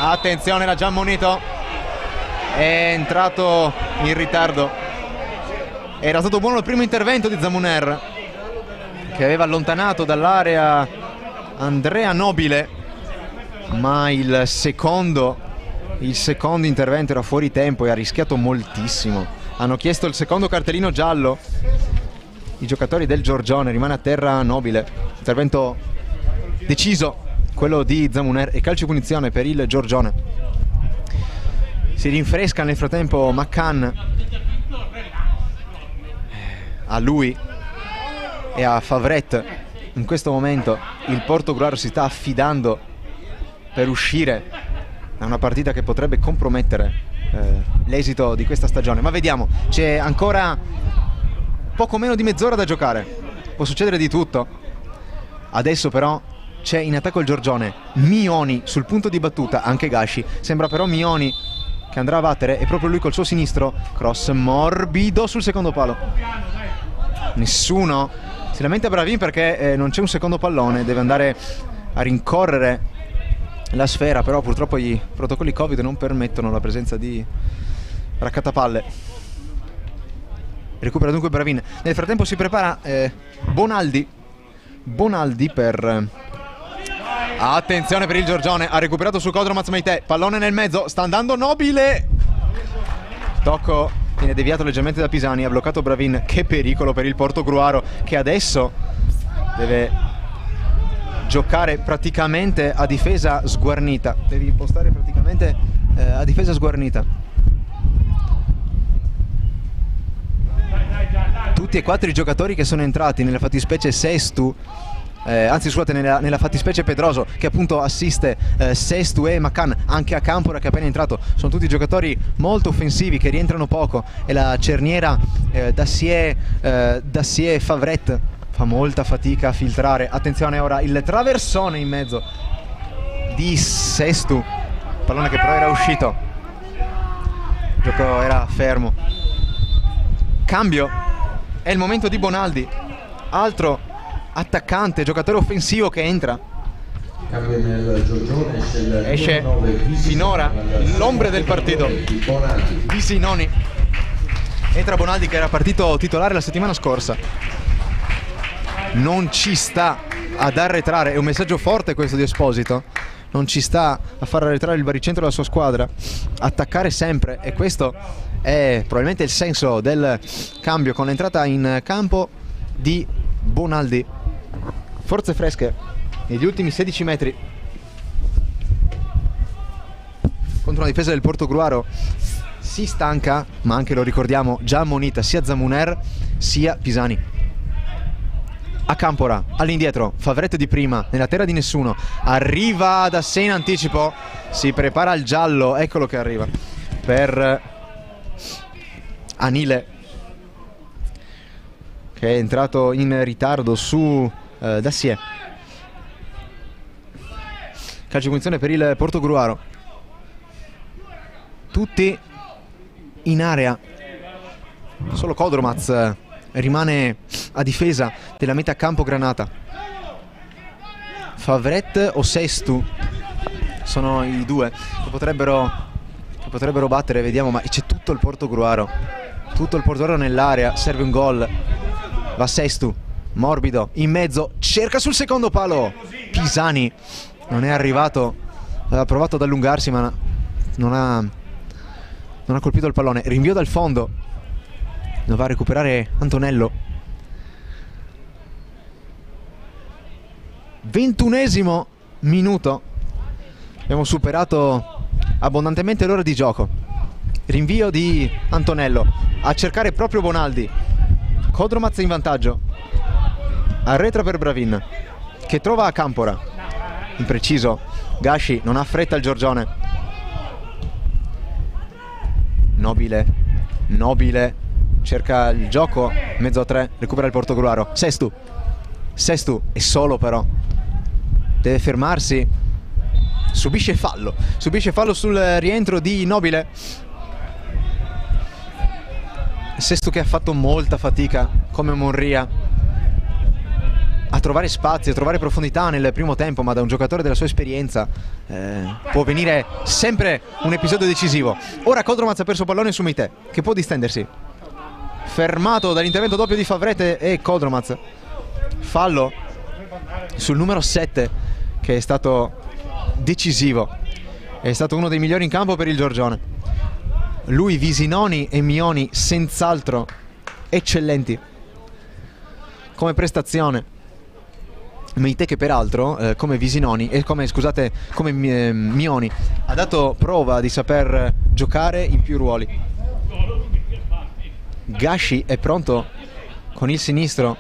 attenzione, l'ha già ammonito, è entrato in ritardo. Era stato buono il primo intervento di Zamuner, che aveva allontanato dall'area Andrea Nobile, ma il secondo intervento era fuori tempo e ha rischiato moltissimo. Hanno chiesto il secondo cartellino giallo i giocatori del Giorgione, rimane a terra Nobile. Intervento deciso, quello di Zamuner, e calcio di punizione per il Giorgione. Si rinfresca nel frattempo McCann, a lui e a Favret in questo momento il Portogruaro si sta affidando per uscire da una partita che potrebbe compromettere l'esito di questa stagione. Ma vediamo, c'è ancora poco meno di mezz'ora da giocare, può succedere di tutto. Adesso però c'è in attacco il Giorgione, Mioni sul punto di battuta, anche Gashi, sembra però Mioni che andrà a battere, e proprio lui col suo sinistro, cross morbido sul secondo palo. Nessuno si lamenta Bravin perché non c'è un secondo pallone, deve andare a rincorrere la sfera, però purtroppo i protocolli Covid non permettono la presenza di raccattapalle. Recupera dunque Bravin. Nel frattempo si prepara Bonaldi per... Attenzione per il Giorgione, ha recuperato su Kodromac Meite, pallone nel mezzo, sta andando Nobile. Tocco viene deviato leggermente da Pisani, ha bloccato Bravin. Che pericolo per il Portogruaro, che adesso deve giocare praticamente a difesa sguarnita. Devi impostare praticamente a difesa sguarnita. Tutti e quattro i giocatori che sono entrati, nella fattispecie Sestu, anzi scusate, nella fattispecie Pedroso, che appunto assiste Sestu e Macan, anche a Campora che è appena entrato, sono tutti giocatori molto offensivi che rientrano poco, e la cerniera Dacier Favret fa molta fatica a filtrare. Attenzione ora il traversone in mezzo di Sestu, pallone che però era uscito, il gioco era fermo. Cambio, è il momento di Bonaldi, altro attaccante, giocatore offensivo che entra. Cambio nel Giorgione, esce finora l'ombre del partito, Visinoni. Entra Bonaldi che era partito titolare la settimana scorsa. Non ci sta ad arretrare, è un messaggio forte questo di Esposito, non ci sta a far arretrare il baricentro della sua squadra, attaccare sempre, e questo è probabilmente il senso del cambio con l'entrata in campo di Bonaldi. Forze fresche negli ultimi 16 metri contro una difesa del Portogruaro si stanca, ma anche, lo ricordiamo, già ammonita sia Zamuner sia Pisani. A Campora, all'indietro, Favret di prima, nella terra di nessuno, arriva da sé in anticipo, si prepara il giallo, eccolo che arriva, per Anile, che è entrato in ritardo su Dacier. Calcio di punizione per il Portogruaro, tutti in area, solo Kodromac rimane a difesa della metà campo granata. Favret o Sestu sono i due che potrebbero battere, vediamo, ma c'è tutto il Portogruaro nell'area, serve un gol. Va Sestu, morbido, in mezzo, cerca sul secondo palo, Pisani non è arrivato, aveva provato ad allungarsi ma non ha colpito il pallone. Rinvio dal fondo, lo va a recuperare Antonello. 21esimo minuto, abbiamo superato abbondantemente l'ora di gioco. Rinvio di Antonello a cercare proprio Bonaldi. Kodromac in vantaggio, arretra per Bravin che trova a Campora, impreciso. Gashi non ha fretta il Giorgione. Nobile cerca il gioco, mezzo a tre, recupera il Portogruaro. Sestu è solo, però deve fermarsi, subisce fallo sul rientro di Nobile. Sestu che ha fatto molta fatica, come Monria, a trovare spazio, a trovare profondità nel primo tempo, ma da un giocatore della sua esperienza può venire sempre un episodio decisivo. Ora Kodromac ha perso pallone su Meite, che può distendersi, fermato dall'intervento doppio di Favret e Kodromac. Fallo sul numero 7, che è stato decisivo, è stato uno dei migliori in campo per il Giorgione. Lui, Visinoni e Mioni senz'altro eccellenti come prestazione. Meite che peraltro come Visinoni e come Mioni ha dato prova di saper giocare in più ruoli. Gashi è pronto con il sinistro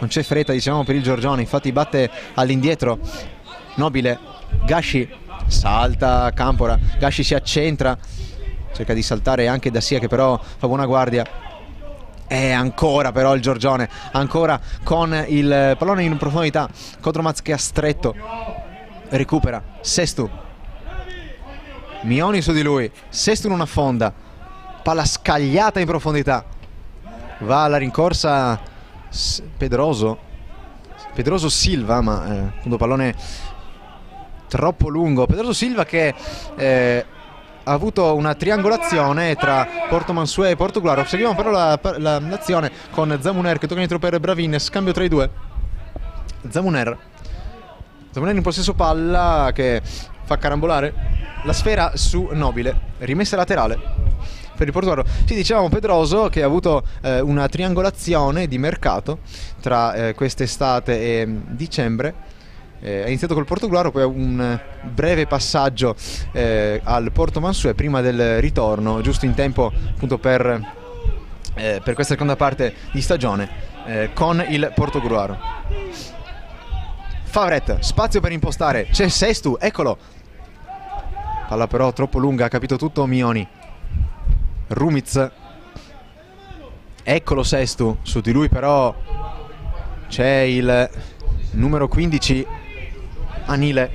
non c'è fretta, diciamo, per il Giorgione, infatti batte all'indietro Nobile. Gashi salta Campora, Gashi si accentra, cerca di saltare anche Dassia, che però fa buona guardia. E ancora però il Giorgione, ancora con il pallone in profondità. Kodromac che ha stretto, recupera Sestu, Mioni su di lui, Sestu non affonda, palla scagliata in profondità, va alla rincorsa Pedroso Silva, ma appunto pallone troppo lungo. Pedroso Silva che ha avuto una triangolazione tra Porto-Mansuet e Porto-Gruaro. Seguiamo però l'azione con Zamuner che tocca dentro per Bravin, scambio tra i due. Zamuner in possesso palla che fa carambolare la sfera su Nobile, rimessa laterale per il Porto-Gruaro. Sì, dicevamo Pedroso che ha avuto una triangolazione di mercato tra quest'estate e dicembre. È iniziato col Porto-Gruaro, poi un breve passaggio al Porto-Mansuet prima del ritorno, giusto in tempo appunto per questa seconda parte di stagione con il Porto-Gruaro. Favret, spazio per impostare, c'è Sestu, eccolo, palla però troppo lunga, ha capito tutto Mioni. Rumiz, eccolo Sestu, su di lui però c'è il numero 15 Anile.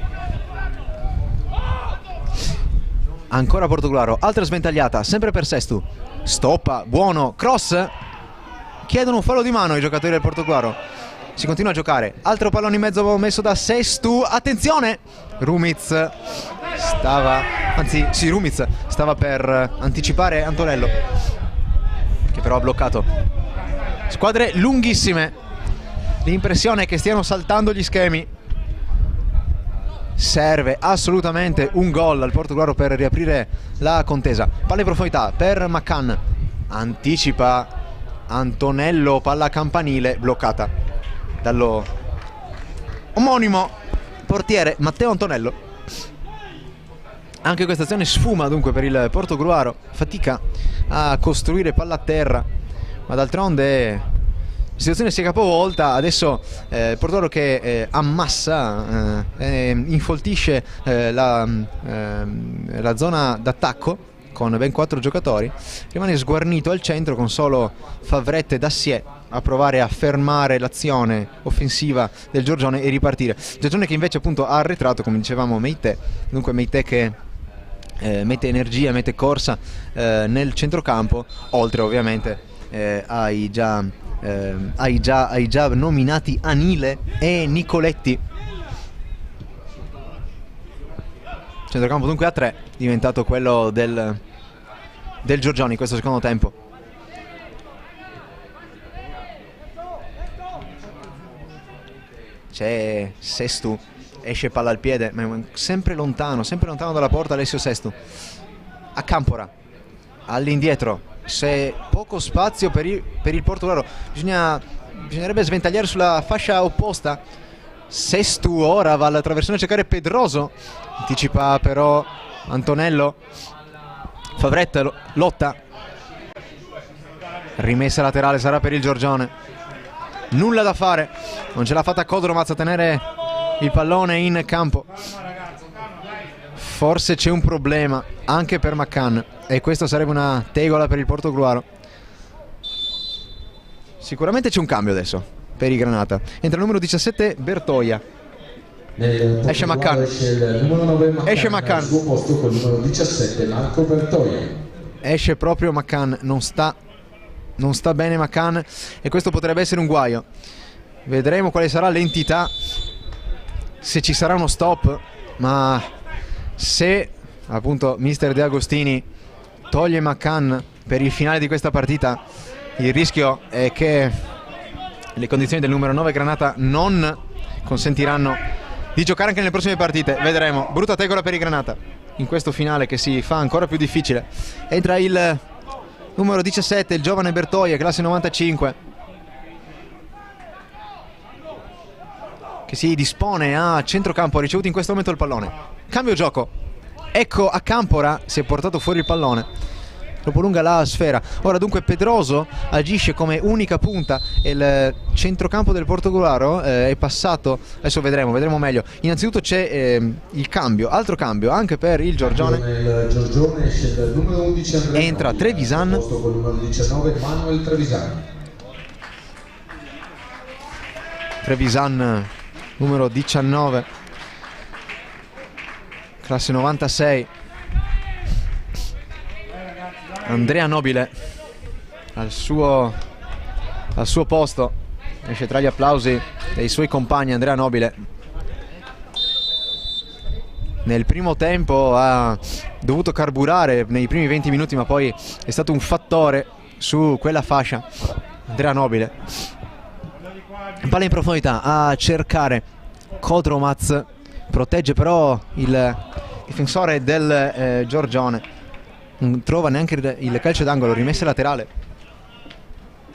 Ancora Porto-Gruaro, altra sventagliata sempre per Sestu, stoppa, buono, cross, chiedono un fallo di mano i giocatori del Porto-Gruaro. Si continua a giocare, altro pallone in mezzo messo da Sestu, attenzione, Rumiz stava per anticipare Antonello, che però ha bloccato. Squadre lunghissime, l'impressione è che stiano saltando gli schemi. Serve assolutamente un gol al Porto-Gruaro per riaprire la contesa. Palla in profondità per McCann, anticipa Antonello, palla campanile bloccata dallo omonimo portiere Matteo Antonello. Anche questa azione sfuma dunque per il Porto-Gruaro, fatica a costruire palla a terra, ma d'altronde la situazione si è capovolta. Adesso Porto-Gruaro che ammassa, infoltisce la zona d'attacco con ben 4 giocatori, rimane sguarnito al centro con solo Favret e Dassier a provare a fermare l'azione offensiva del Giorgione e ripartire. Giorgione che invece appunto ha arretrato, come dicevamo, Meite, dunque Meite che mette energia, mette corsa nel centrocampo, oltre ovviamente ai già nominati Anile e Nicoletti. Centrocampo dunque a 3, diventato quello del Giorgione in questo secondo tempo. C'è Sestu, esce palla al piede, ma è sempre lontano dalla porta Alessio Sestu. A Campora, all'indietro, c'è poco spazio per il Porto-Gruaro, bisognerebbe sventagliare sulla fascia opposta. Sestu ora va alla traversone a cercare Pedroso, anticipa però Antonello. Favret lotta, rimessa laterale sarà per il Giorgione. Nulla da fare, non ce l'ha fatta Kodromac a tenere il pallone in campo. Forse c'è un problema anche per McCann e questo sarebbe una tegola per il Porto-Gruaro. Sicuramente c'è un cambio adesso per i Granata. Entra il numero 17 Bertoia. Esce McCann. Esce McCann. Al suo posto con il numero 17 Marco Bertoia. Esce proprio McCann, non sta bene McCann e questo potrebbe essere un guaio. Vedremo quale sarà l'entità, se ci sarà uno stop, ma se appunto mister De Agostini toglie McCann per il finale di questa partita, il rischio è che le condizioni del numero 9 Granata non consentiranno di giocare anche nelle prossime partite. Vedremo, brutta tegola per i Granata in questo finale che si fa ancora più difficile. Entra il numero 17, il giovane Bertoia, classe 95, che si dispone a centrocampo. Ha ricevuto in questo momento il pallone, cambio gioco, ecco a Campora, si è portato fuori il pallone, troppo lunga la sfera. Ora dunque Pedroso agisce come unica punta e il centrocampo del Portogruaro è passato, adesso vedremo meglio. Innanzitutto c'è il cambio, altro cambio anche per il Giorgione. Nel Giorgione esce il numero 11 Andrea Entra Nobile, Trevisan. al posto con il numero 19 Manuel Trevisan. Trevisan numero 19, classe 96. Andrea Nobile al suo posto, esce tra gli applausi dei suoi compagni. Andrea Nobile nel primo tempo ha dovuto carburare nei primi 20 minuti, ma poi è stato un fattore su quella fascia. Andrea Nobile, palla in profondità a cercare Kodromaz, protegge però il difensore del Giorgione, non trova neanche il calcio d'angolo, rimessa laterale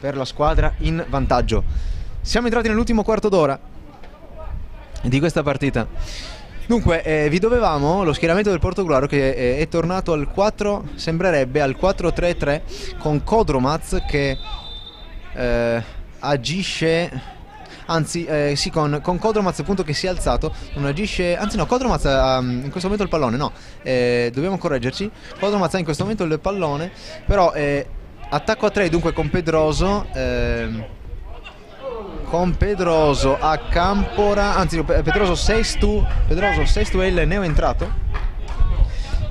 per la squadra in vantaggio. Siamo entrati nell'ultimo quarto d'ora di questa partita. Dunque vi dovevamo lo schieramento del Portogruaro che è tornato al 4, sembrerebbe al 4-3-3, con Kodromaz che agisce, anzi sì, con Kodromaz appunto che si è alzato, non agisce, anzi no, Kodromaz ha in questo momento il pallone, no, dobbiamo correggerci, Kodromaz ha in questo momento il pallone, però attacco a 3 dunque con Pedroso a Campora, anzi Pedroso Sestu è il neoentrato,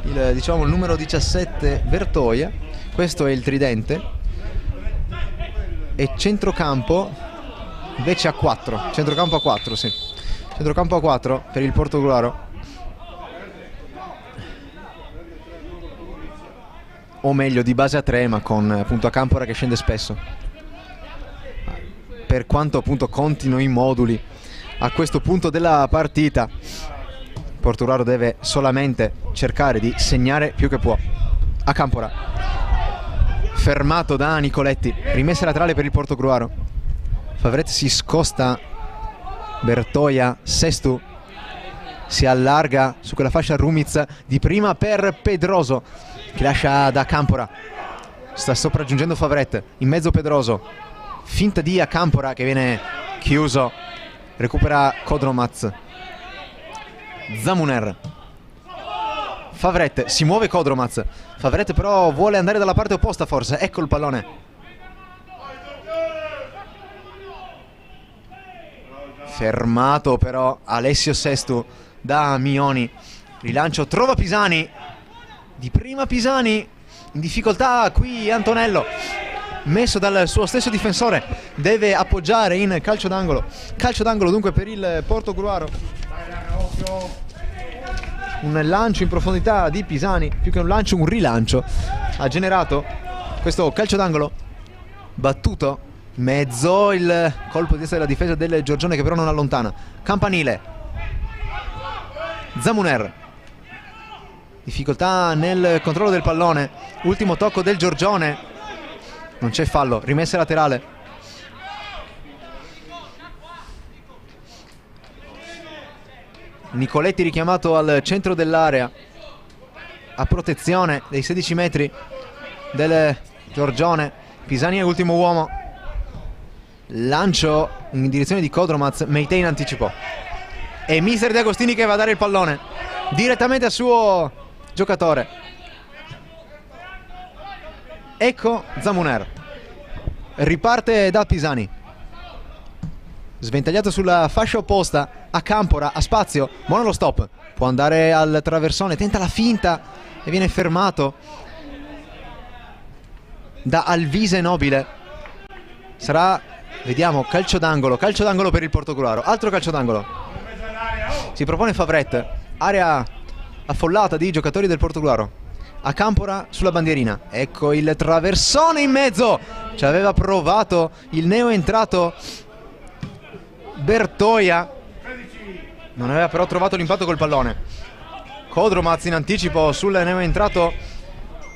diciamo il numero 17 Bertoia, questo è il tridente, e centrocampo invece a 4, centrocampo a 4, sì, centrocampo a 4 per il Portogruaro, o meglio di base a 3, ma con appunto a Campora che scende spesso, per quanto appunto contino i moduli a questo punto della partita. Il Portogruaro deve solamente cercare di segnare più che può. A Campora, fermato da Nicoletti, rimessa laterale per il Portogruaro. Favret si scosta, Bertoia, Sestu si allarga su quella fascia, Rumiz di prima per Pedroso che lascia da Campora, sta sopraggiungendo Favret, in mezzo Pedroso, finta di Campora che viene chiuso, recupera Kodromaz, Zamuner, Favret, si muove Kodromaz, Favret però vuole andare dalla parte opposta forse, ecco il pallone, fermato però Alessio Sestu da Mioni, rilancio, trova Pisani, di prima Pisani, in difficoltà qui Antonello, messo dal suo stesso difensore, deve appoggiare in calcio d'angolo dunque per il Portogruaro. Un lancio in profondità di Pisani, più che un lancio un rilancio, ha generato questo calcio d'angolo battuto mezzo, il colpo di testa della difesa del Giorgione che però non allontana. Campanile, Zamuner, difficoltà nel controllo del pallone, ultimo tocco del Giorgione, non c'è fallo, rimessa laterale. Nicoletti richiamato al centro dell'area a protezione dei 16 metri del Giorgione. Pisani è l'ultimo uomo, lancio in direzione di Kodromaz, Meite in anticipo e mister De Agostini che va a dare il pallone direttamente al suo giocatore. Ecco Zamuner, riparte da Pisani, sventagliato sulla fascia opposta, a Campora, a spazio, buono lo stop, può andare al traversone, tenta la finta e viene fermato da Alvise Nobile. Sarà, vediamo, calcio d'angolo per il Portogruaro, altro calcio d'angolo, si propone Favret, area affollata di giocatori del Portogruaro, a Campora sulla bandierina, ecco il traversone in mezzo, ci aveva provato il neoentrato Bertoia, non aveva però trovato l'impatto col pallone. Kodromaz in anticipo sul neoentrato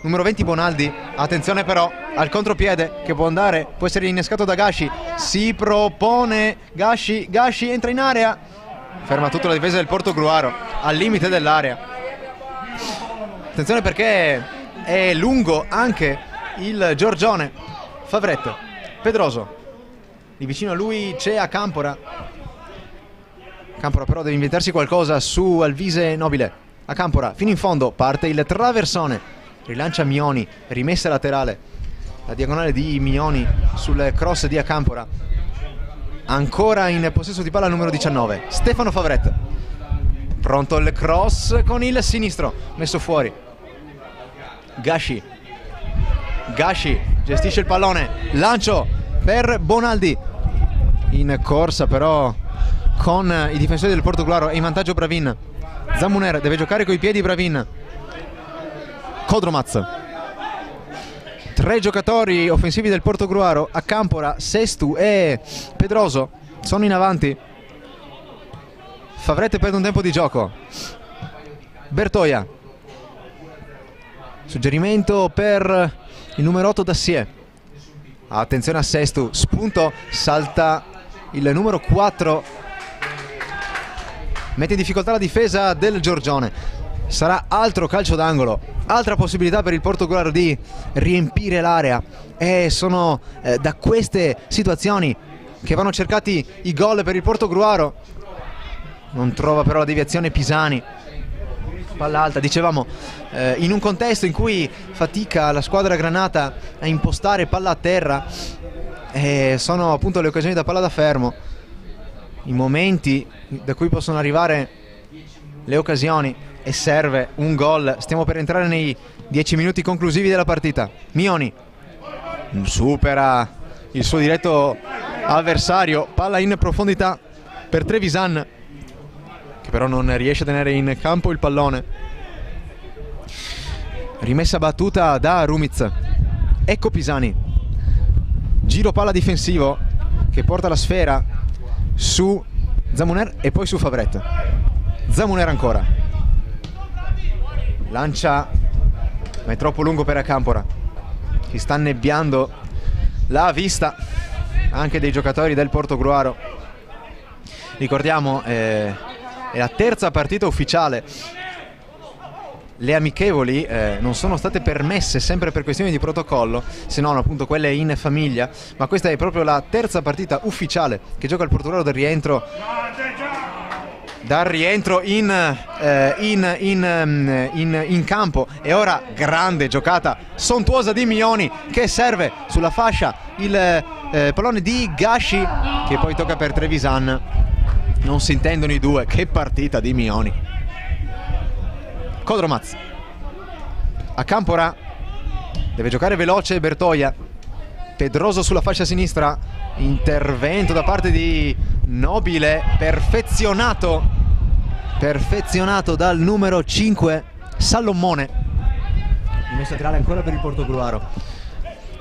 numero 20 Bonaldi, attenzione però al contropiede che può andare, può essere innescato da Gashi, si propone Gashi entra in area, ferma tutta la difesa del Portogruaro al limite dell'area. Attenzione perché è lungo anche il Giorgione. Favret, Pedroso, lì vicino a lui c'è Acampora. Acampora però deve inventarsi qualcosa su Alvise Nobile. Acampora fino in fondo, parte il traversone, rilancia Mioni, rimessa laterale, la diagonale di Mioni sul cross di Acampora. Ancora in possesso di palla il numero 19, Stefano Favret. Pronto il cross con il sinistro, messo fuori. Gashi gestisce il pallone, lancio per Bonaldi. In corsa però con i difensori del Portogruaro e in vantaggio Bravin. Zamuner deve giocare coi piedi Bravin. Kodromaz. 3 giocatori offensivi del Portogruaro, Acampora, Sestu e Pedroso sono in avanti. Favret perde un tempo di gioco. Bertoia. Suggerimento per il numero 8 Dassier. Attenzione a Sestu, spunto, salta il numero 4, mette in difficoltà la difesa del Giorgione. Sarà altro calcio d'angolo, altra possibilità per il Portogruaro di riempire l'area, e sono da queste situazioni che vanno cercati i gol per il Portogruaro. Non trova però la deviazione Pisani. Palla alta, dicevamo, in un contesto in cui fatica la squadra granata a impostare palla a terra, sono appunto le occasioni da palla da fermo, i momenti da cui possono arrivare le occasioni, e serve un gol. Stiamo per entrare nei 10 minuti conclusivi della partita. Mioni supera il suo diretto avversario, palla in profondità per Trevisan, che però non riesce a tenere in campo il pallone. Rimessa battuta da Rumiz. Ecco Pisani, giro palla difensivo che porta la sfera su Zamuner e poi su Favret. Zamuner ancora, lancia ma è troppo lungo per Acampora. Si sta annebbiando la vista anche dei giocatori del Portogruaro. Ricordiamo, è la terza partita ufficiale. Le amichevoli non sono state permesse sempre per questioni di protocollo, se non appunto quelle in famiglia, ma questa è proprio la terza partita ufficiale che gioca il Portogruaro dal rientro in campo. E ora grande giocata sontuosa di Mioni, che serve sulla fascia il pallone di Gashi, che poi tocca per Trevisan. Non si intendono i due, che partita di Mioni. Kodromaz. Acampora deve giocare veloce Bertoia. Pedroso sulla fascia sinistra, intervento da parte di Nobile, perfezionato dal numero 5 Salomone. Rimessa laterale ancora per il Portogruaro.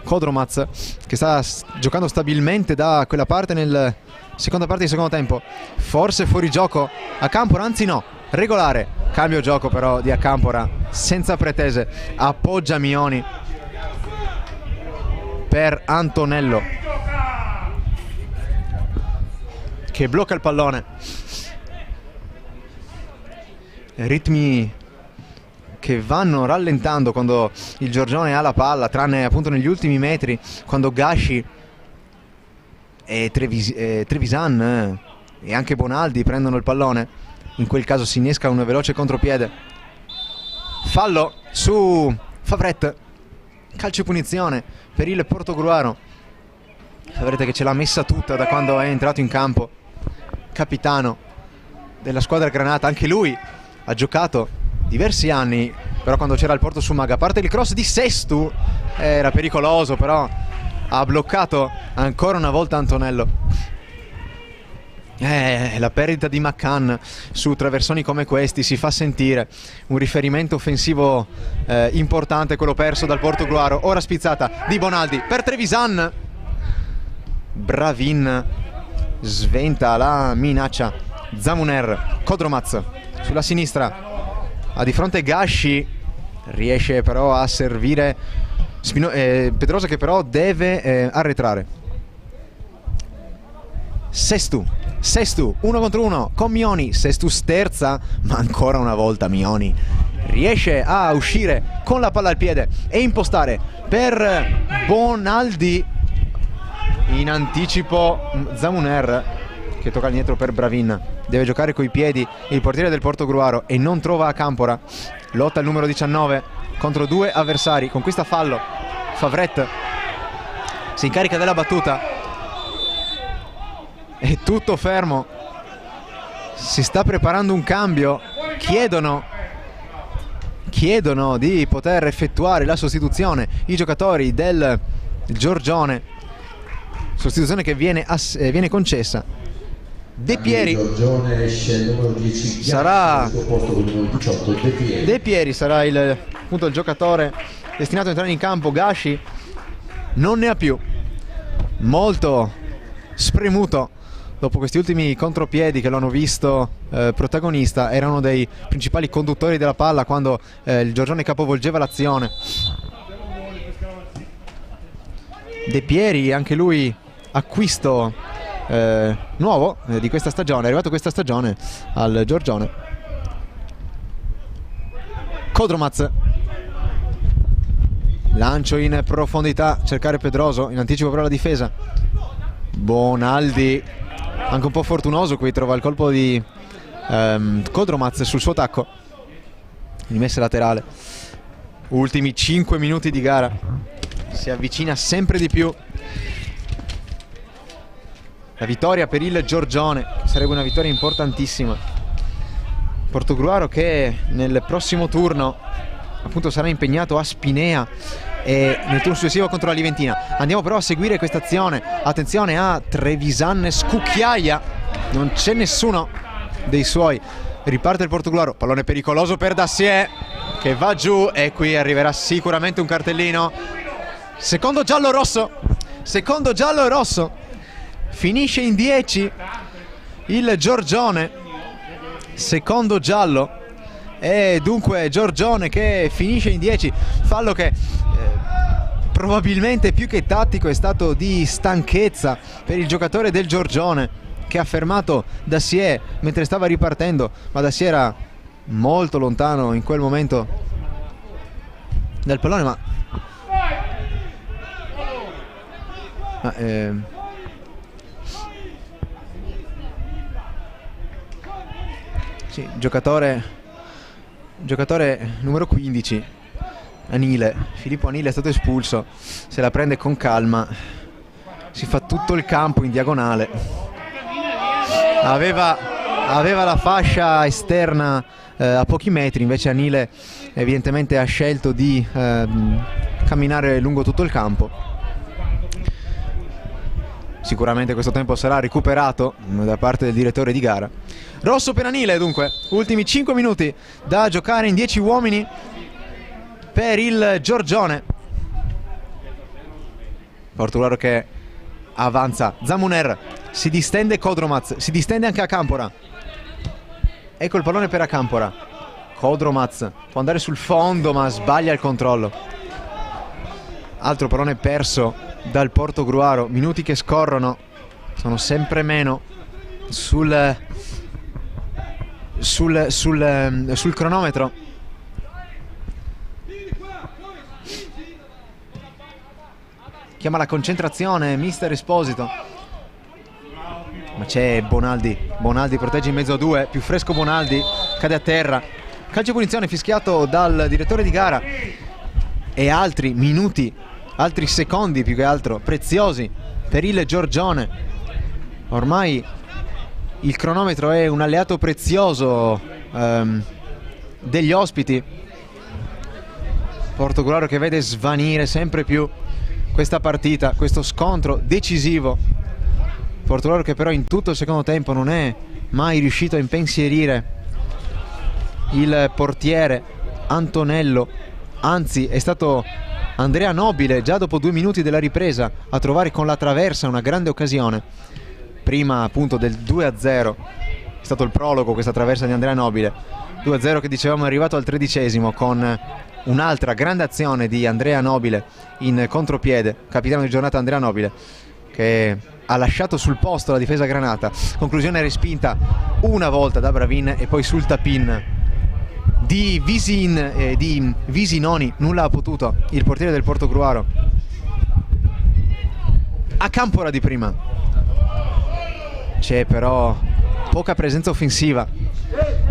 Kodromaz, che sta giocando stabilmente da quella parte nel seconda parte di secondo tempo, forse fuori gioco Acampora, anzi no, regolare. Cambio gioco però di Acampora senza pretese, appoggia Mioni per Antonello, che blocca il pallone. Ritmi che vanno rallentando quando il Giorgione ha la palla, tranne appunto negli ultimi metri, quando Gashi e Trevisan e anche Bonaldi prendono il pallone. In quel caso si innesca un veloce contropiede. Fallo su Favret, calcio e punizione per il Portogruaro. Favret che ce l'ha messa tutta da quando è entrato in campo, capitano della squadra granata. Anche lui ha giocato diversi anni, però quando c'era il Porto Sumaga. A parte il cross di Sestu, era pericoloso, però ha bloccato ancora una volta Antonello. La perdita di McCann su traversoni come questi si fa sentire. Un riferimento offensivo importante, quello perso dal Portogruaro. Ora spizzata di Bonaldi per Trevisan. Bravin sventa la minaccia. Zamuner, Kodromaz sulla sinistra, ha di fronte Gashi, riesce però a servire Pedrosa, che però deve arretrare. Sestu 1 contro 1 con Mioni. Sestu sterza, ma ancora una volta Mioni riesce a uscire con la palla al piede e impostare per Bonaldi. In anticipo Zamuner che tocca indietro per Bravin. Deve giocare coi piedi il portiere del Portogruaro e non trova Campora. Lotta il numero 19 contro 2 avversari. Conquista fallo. Favret si incarica della battuta. È tutto fermo. Si sta preparando un cambio. Chiedono di poter effettuare la sostituzione i giocatori del Giorgione. Sostituzione che viene concessa. De Pieri sarà De Pieri sarà il giocatore destinato a entrare in campo. Gashi non ne ha più, molto spremuto dopo questi ultimi contropiedi che lo hanno visto protagonista. Era uno dei principali conduttori della palla quando il Giorgione capovolgeva l'azione. De Pieri, anche lui acquisto nuovo di questa stagione, è arrivato questa stagione al Giorgione. Kodromaz, lancio in profondità, cercare Pedroso, in anticipo però la difesa. Bonaldi, anche un po' fortunoso qui, trova il colpo di Kodromaz sul suo tacco. Rimessa laterale. Ultimi 5 minuti di gara, si avvicina sempre di più la vittoria per il Giorgione, che sarebbe una vittoria importantissima. Portogruaro che nel prossimo turno appunto sarà impegnato a Spinea e nel turno successivo contro la Liventina. Andiamo però a seguire questa azione. Attenzione a Trevisan Scucchiaia, non c'è nessuno dei suoi. Riparte il Portogruaro, pallone pericoloso per Dassier che va giù e qui arriverà sicuramente un cartellino. Secondo giallo rosso. Finisce in 10 il Giorgione, secondo giallo, e dunque Giorgione che finisce in 10. Fallo che probabilmente più che tattico è stato di stanchezza per il giocatore del Giorgione, che ha fermato Dassier mentre stava ripartendo, ma Dassier era molto lontano in quel momento dal pallone. Sì, giocatore numero 15, Anile, Filippo Anile è stato espulso, se la prende con calma, si fa tutto il campo in diagonale. Aveva la fascia esterna a pochi metri, invece Anile evidentemente ha scelto di camminare lungo tutto il campo. Sicuramente questo tempo sarà recuperato da parte del direttore di gara. Rosso per Anile dunque, ultimi 5 minuti da giocare in 10 uomini per il Giorgione. Portogruaro che avanza, Zamuner, si distende Kodromaz, si distende anche Acampora. Ecco il pallone per Acampora. Kodromaz può andare sul fondo ma sbaglia il controllo. Altro pallone perso dal Portogruaro. Minuti che scorrono, sono sempre meno sul cronometro. Chiama la concentrazione mister Esposito, ma c'è Bonaldi protegge in mezzo a due, più fresco Bonaldi, cade a terra. Calcio punizione fischiato dal direttore di gara e altri minuti, altri secondi più che altro preziosi per il Giorgione. Ormai il cronometro è un alleato prezioso degli ospiti. Portogruaro che vede svanire sempre più questa partita, questo scontro decisivo. Portogruaro che però in tutto il secondo tempo non è mai riuscito a impensierire il portiere Antonello, anzi è stato Andrea Nobile già dopo 2 minuti della ripresa a trovare con la traversa una grande occasione. Prima appunto del 2-0 è stato il prologo, questa traversa di Andrea Nobile. 2-0 che dicevamo è arrivato al 13° con un'altra grande azione di Andrea Nobile in contropiede, capitano di giornata Andrea Nobile, che ha lasciato sul posto la difesa granata. Conclusione respinta una volta da Bravin e poi sul tap-in di Visinoni nulla ha potuto il portiere del Portogruaro. A Campora di prima c'è però poca presenza offensiva,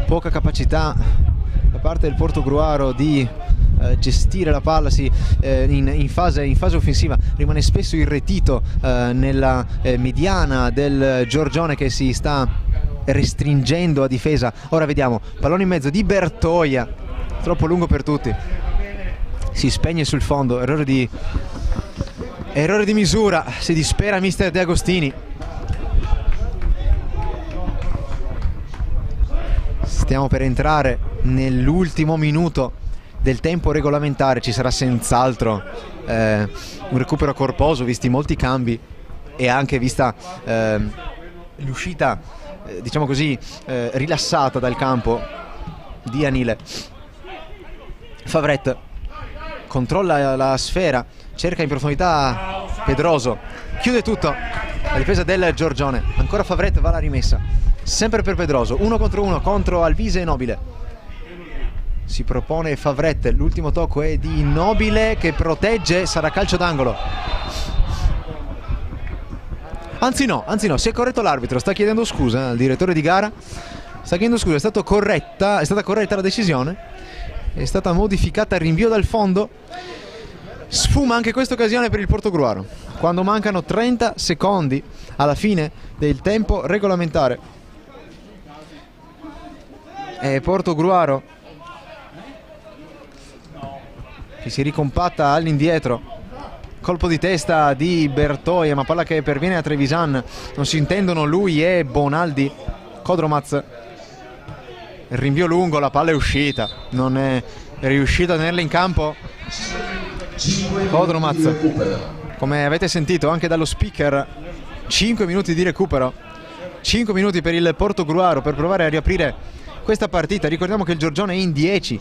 poca capacità da parte del Portogruaro di gestire la palla in fase offensiva. Rimane spesso irretito nella mediana del Giorgione, che si sta restringendo a difesa. Ora vediamo, pallone in mezzo di Bertoia, troppo lungo per tutti, si spegne sul fondo, errore di misura, si dispera mister De Agostini. Stiamo per entrare nell'ultimo minuto del tempo regolamentare, ci sarà senz'altro un recupero corposo, visti molti cambi e anche vista l'uscita diciamo così rilassata dal campo di Anile. Favret controlla la sfera, cerca in profondità Pedroso, chiude tutto la difesa del Giorgione. Ancora Favret, va la rimessa sempre per Pedroso, 1 contro 1 contro Alvise e Nobile. Si propone Favret, l'ultimo tocco è di Nobile che protegge, sarà calcio d'angolo. Anzi no, si è corretto l'arbitro, sta chiedendo scusa al direttore di gara, sta chiedendo scusa, è stata corretta la decisione, è stata modificata, rinvio dal fondo. Sfuma anche questa occasione per il Portogruaro, quando mancano 30 secondi alla fine del tempo regolamentare. E Portogruaro che si ricompatta all'indietro, colpo di testa di Bertoia, ma palla che perviene a Trevisan, non si intendono lui e Bonaldi. Kodromaz, il rinvio lungo, la palla è uscita, non è riuscito a tenerla in campo. Kodromaz, come avete sentito anche dallo speaker, 5 minuti di recupero, 5 minuti per il Portogruaro per provare a riaprire questa partita. Ricordiamo che il Giorgione è in 10,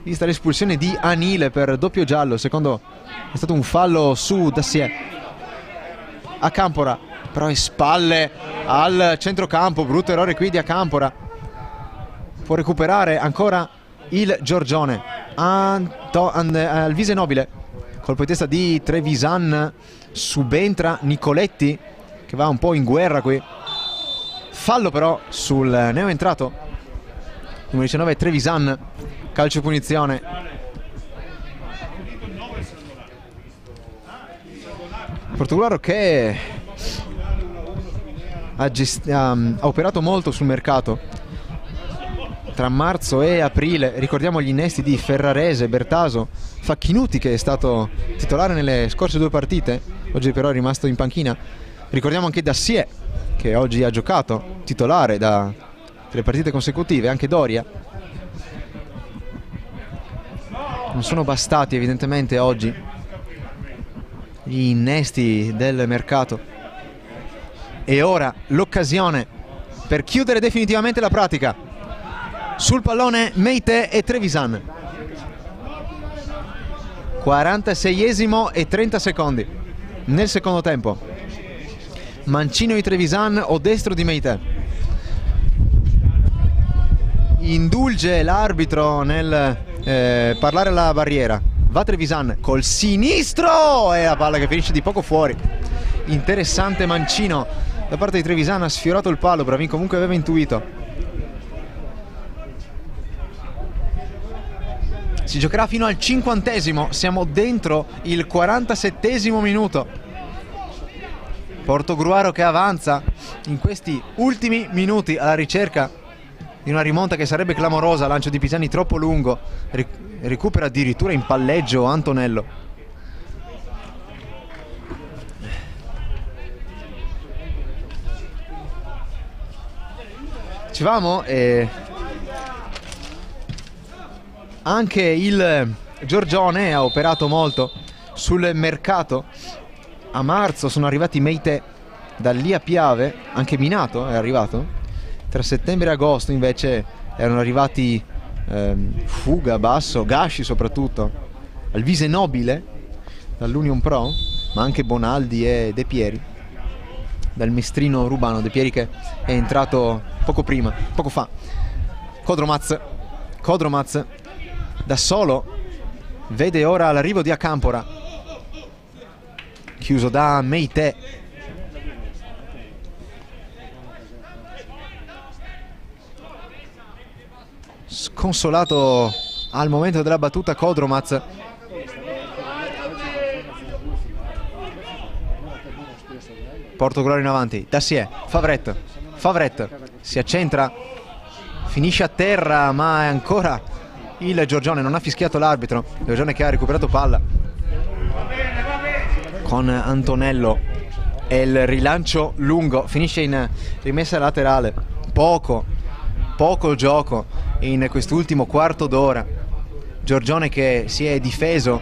vista l'espulsione di Anile per doppio giallo. Secondo è stato un fallo su Dassier. A Campora, però è spalle al centrocampo, brutto errore qui di Acampora. Può recuperare ancora il Giorgione. Alvise Nobile, colpo di testa di Trevisan, subentra Nicoletti che va un po' in guerra qui. Fallo però sul neoentrato numero 19 Trevisan, calcio punizione. Portogruaro che ha operato molto sul mercato tra marzo e aprile. Ricordiamo gli innesti di Ferrarese, Bertaso, Facchinuti che è stato titolare nelle scorse 2 partite, oggi però è rimasto in panchina. Ricordiamo anche Dassier che oggi ha giocato titolare da 3 partite consecutive, anche Doria. Non sono bastati evidentemente oggi gli innesti del mercato, e ora l'occasione per chiudere definitivamente la pratica. Sul pallone Meite e Trevisan. 46esimo e 30 secondi nel secondo tempo. Mancino di Trevisan o destro di Meite. Indulge l'arbitro nel parlare alla barriera. Va Trevisan col sinistro e la palla che finisce di poco fuori. Interessante mancino da parte di Trevisan, ha sfiorato il palo, Bravin comunque aveva intuito. Si giocherà fino al 50esimo, siamo dentro il 47esimo minuto. Portogruaro che avanza in questi ultimi minuti alla ricerca di una rimonta che sarebbe clamorosa. Lancio di Pisani troppo lungo, recupera addirittura in palleggio Antonello. Dicevamo anche il Giorgione ha operato molto sul mercato. A marzo sono arrivati Meite da lì a Piave, anche Minato è arrivato. Tra settembre e agosto invece erano arrivati Fuga, Basso, Gasci soprattutto, Alvise Nobile dall'Union Pro, ma anche Bonaldi e De Pieri dal mestrino Rubano. De Pieri che è entrato poco fa. Kodromaz Kodromaz da solo vede ora l'arrivo di Acampora, chiuso da Meite. Sconsolato al momento della battuta Kodromaz. Portogruaro in avanti, Dacier, Favret si accentra, finisce a terra, ma è ancora il Giorgione, non ha fischiato l'arbitro. Giorgione che ha recuperato palla con Antonello e il rilancio lungo, finisce in rimessa laterale. Poco gioco in quest'ultimo quarto d'ora. Giorgione che si è difeso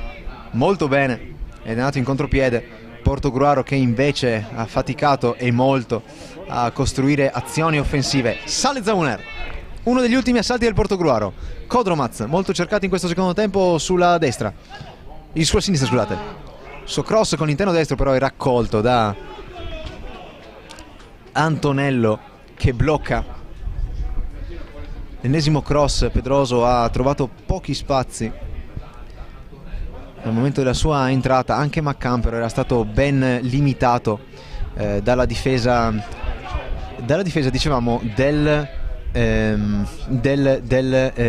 molto bene ed è andato in contropiede. Portogruaro che invece ha faticato e molto a costruire azioni offensive. Sale Zamuner, uno degli ultimi assalti del Portogruaro. Kodromaz, molto cercato in questo secondo tempo sulla destra, sulla sinistra, scusate. Suo cross con l'interno destro però è raccolto da Antonello che blocca. L'ennesimo cross, Pedroso ha trovato pochi spazi al momento della sua entrata. Anche Maccampero era stato ben limitato dalla difesa dicevamo del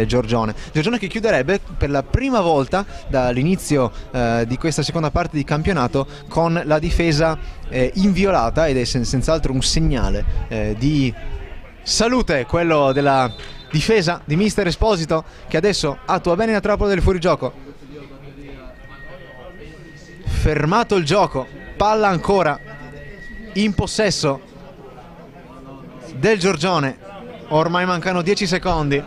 Giorgione che chiuderebbe per la prima volta dall'inizio di questa seconda parte di campionato con la difesa inviolata, ed è senz'altro un segnale di salute quello della difesa di mister Esposito, che adesso attua bene la trappola del fuorigioco. Fermato il gioco, palla ancora in possesso del Giorgione, ormai mancano 10 secondi,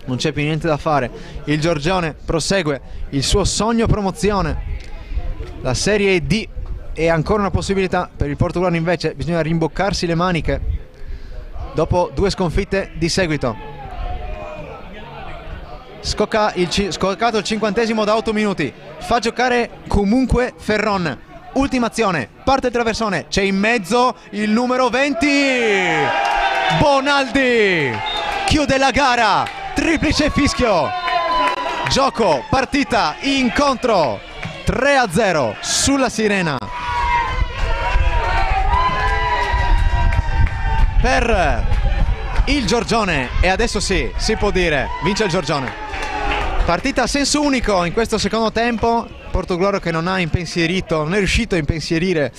non c'è più niente da fare. Il Giorgione prosegue il suo sogno promozione, la Serie D è ancora una possibilità per il Portogruaro. Invece bisogna rimboccarsi le maniche dopo 2 sconfitte di seguito. Scoccato il 50° da 8 minuti, fa giocare comunque Ferron. Ultima azione, parte il traversone, c'è in mezzo il numero 20 Bonaldi, chiude la gara, triplice fischio, gioco, partita, incontro, 3-0 sulla Sirena per il Giorgione, e adesso sì, si può dire, vince il Giorgione. Partita a senso unico in questo secondo tempo. Portogruaro che non è riuscito a impensierire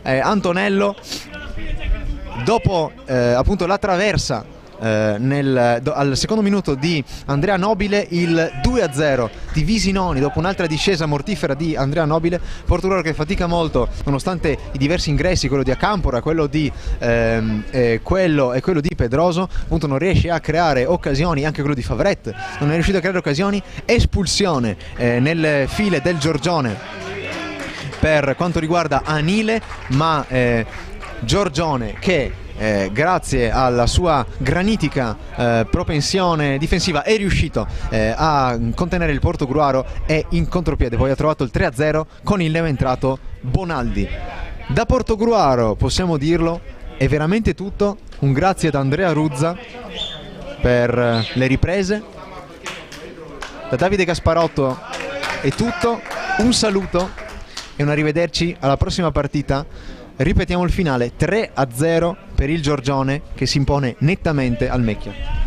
Antonello dopo appunto la traversa al secondo minuto di Andrea Nobile, il 2-0 di Visinoni dopo un'altra discesa mortifera di Andrea Nobile. Portogruaro che fatica molto nonostante i diversi ingressi, quello di Acampora, quello di Pedroso, appunto non riesce a creare occasioni. Anche quello di Favret non è riuscito a creare occasioni. Espulsione nelle file del Giorgione per quanto riguarda Anile, ma Giorgione che grazie alla sua granitica propensione difensiva è riuscito a contenere il Portogruaro e in contropiede poi ha trovato il 3-0 con il neoentrato Bonaldi. Da Portogruaro possiamo dirlo, è veramente tutto. Un grazie ad Andrea Ruzza per le riprese. Da Davide Gasparotto è tutto, un saluto e un arrivederci alla prossima partita. Ripetiamo il finale: 3-0 per il Giorgione che si impone nettamente al Mecchia.